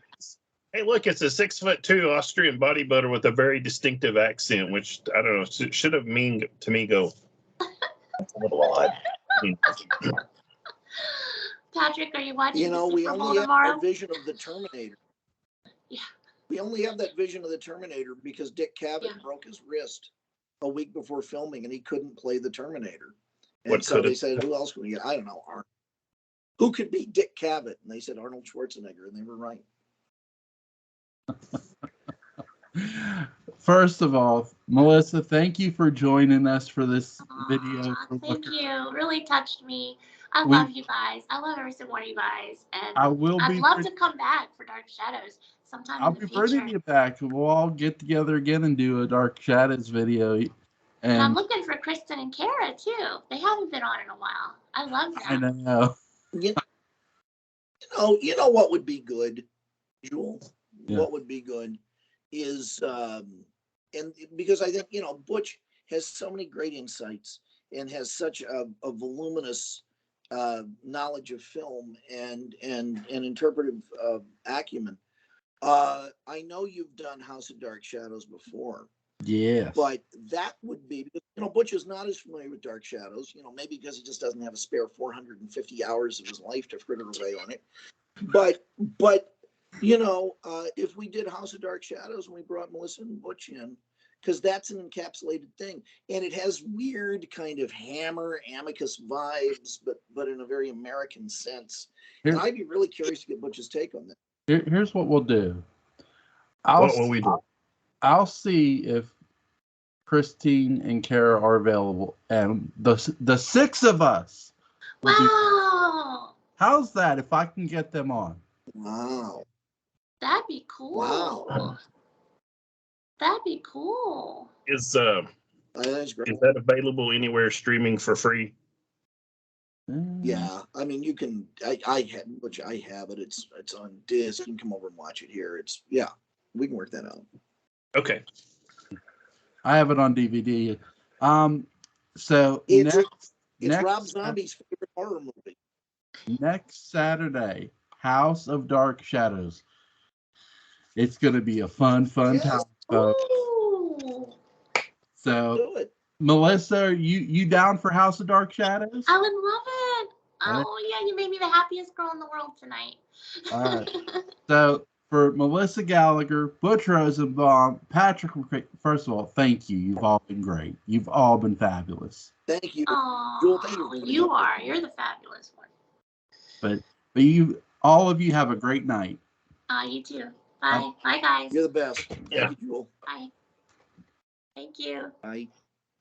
Hey, look, it's a 6'2" Austrian bodybuilder with a very distinctive accent, which I don't know should have mean to me go. That's a little odd. Patrick, are you watching? You know, the we Super Bowl only have tomorrow? a vision of the Terminator. Yeah. We only have that vision of the Terminator because Dick Cavett broke his wrist a week before filming, and he couldn't play the Terminator. And so they said, "Who else can we get?" I don't know. Who could beat Dick Cavett? And they said Arnold Schwarzenegger, and they were right. First of all, Melissa, thank you for joining us for this video. Thank you. Really touched me. I love you guys. I love every single one of you guys. And I'd love to come back for Dark Shadows sometime in the future. I'll be bringing you back. We'll all get together again and do a Dark Shadows video. And I'm looking for Kristen and Kara too. They haven't been on in a while. I love them. I know. You know what would be good, Jewel? Yeah. What would be good is, and because I think, you know, Butch has so many great insights and has such a voluminous knowledge of film and interpretive acumen. I know you've done House of Dark Shadows before. Yes. But that would be, because, Butch is not as familiar with Dark Shadows, maybe because he just doesn't have a spare 450 hours of his life to fritter away on it. But if we did House of Dark Shadows and we brought Melissa and Butch in, because that's an encapsulated thing, and it has weird kind of Hammer Amicus vibes, but in a very American sense. And I'd be really curious to get Butch's take on that. Here's what we'll do. What will we do? I'll see if Christine and Kara are available, and the six of us. Wow. How's that if I can get them on? Wow. That'd be cool. Wow. That'd be cool. Is That's great. is that available anywhere streaming for free? Yeah, I mean, you can. I have it. It's on disc. You can come over and watch it here. We can work that out. Okay. I have it on DVD. So It's next Rob Zombie's favorite horror movie. Next Saturday, House of Dark Shadows. It's going to be a fun time. Ooh. So, Do it. Melissa, are you down for House of Dark Shadows? I would love it. Oh, yeah, you made me the happiest girl in the world tonight. All right. So, for Melissa Gallagher, Butch Rosenbalm, Patrick McCray, first of all, thank you. You've all been great. You've all been fabulous. Thank you. Oh, Jewel, thank you. you are. You're the fabulous one. But all of you have a great night. You too. Bye. Bye, guys. You're the best. Yeah. Thank you, Jewel. Bye. Thank you. Bye.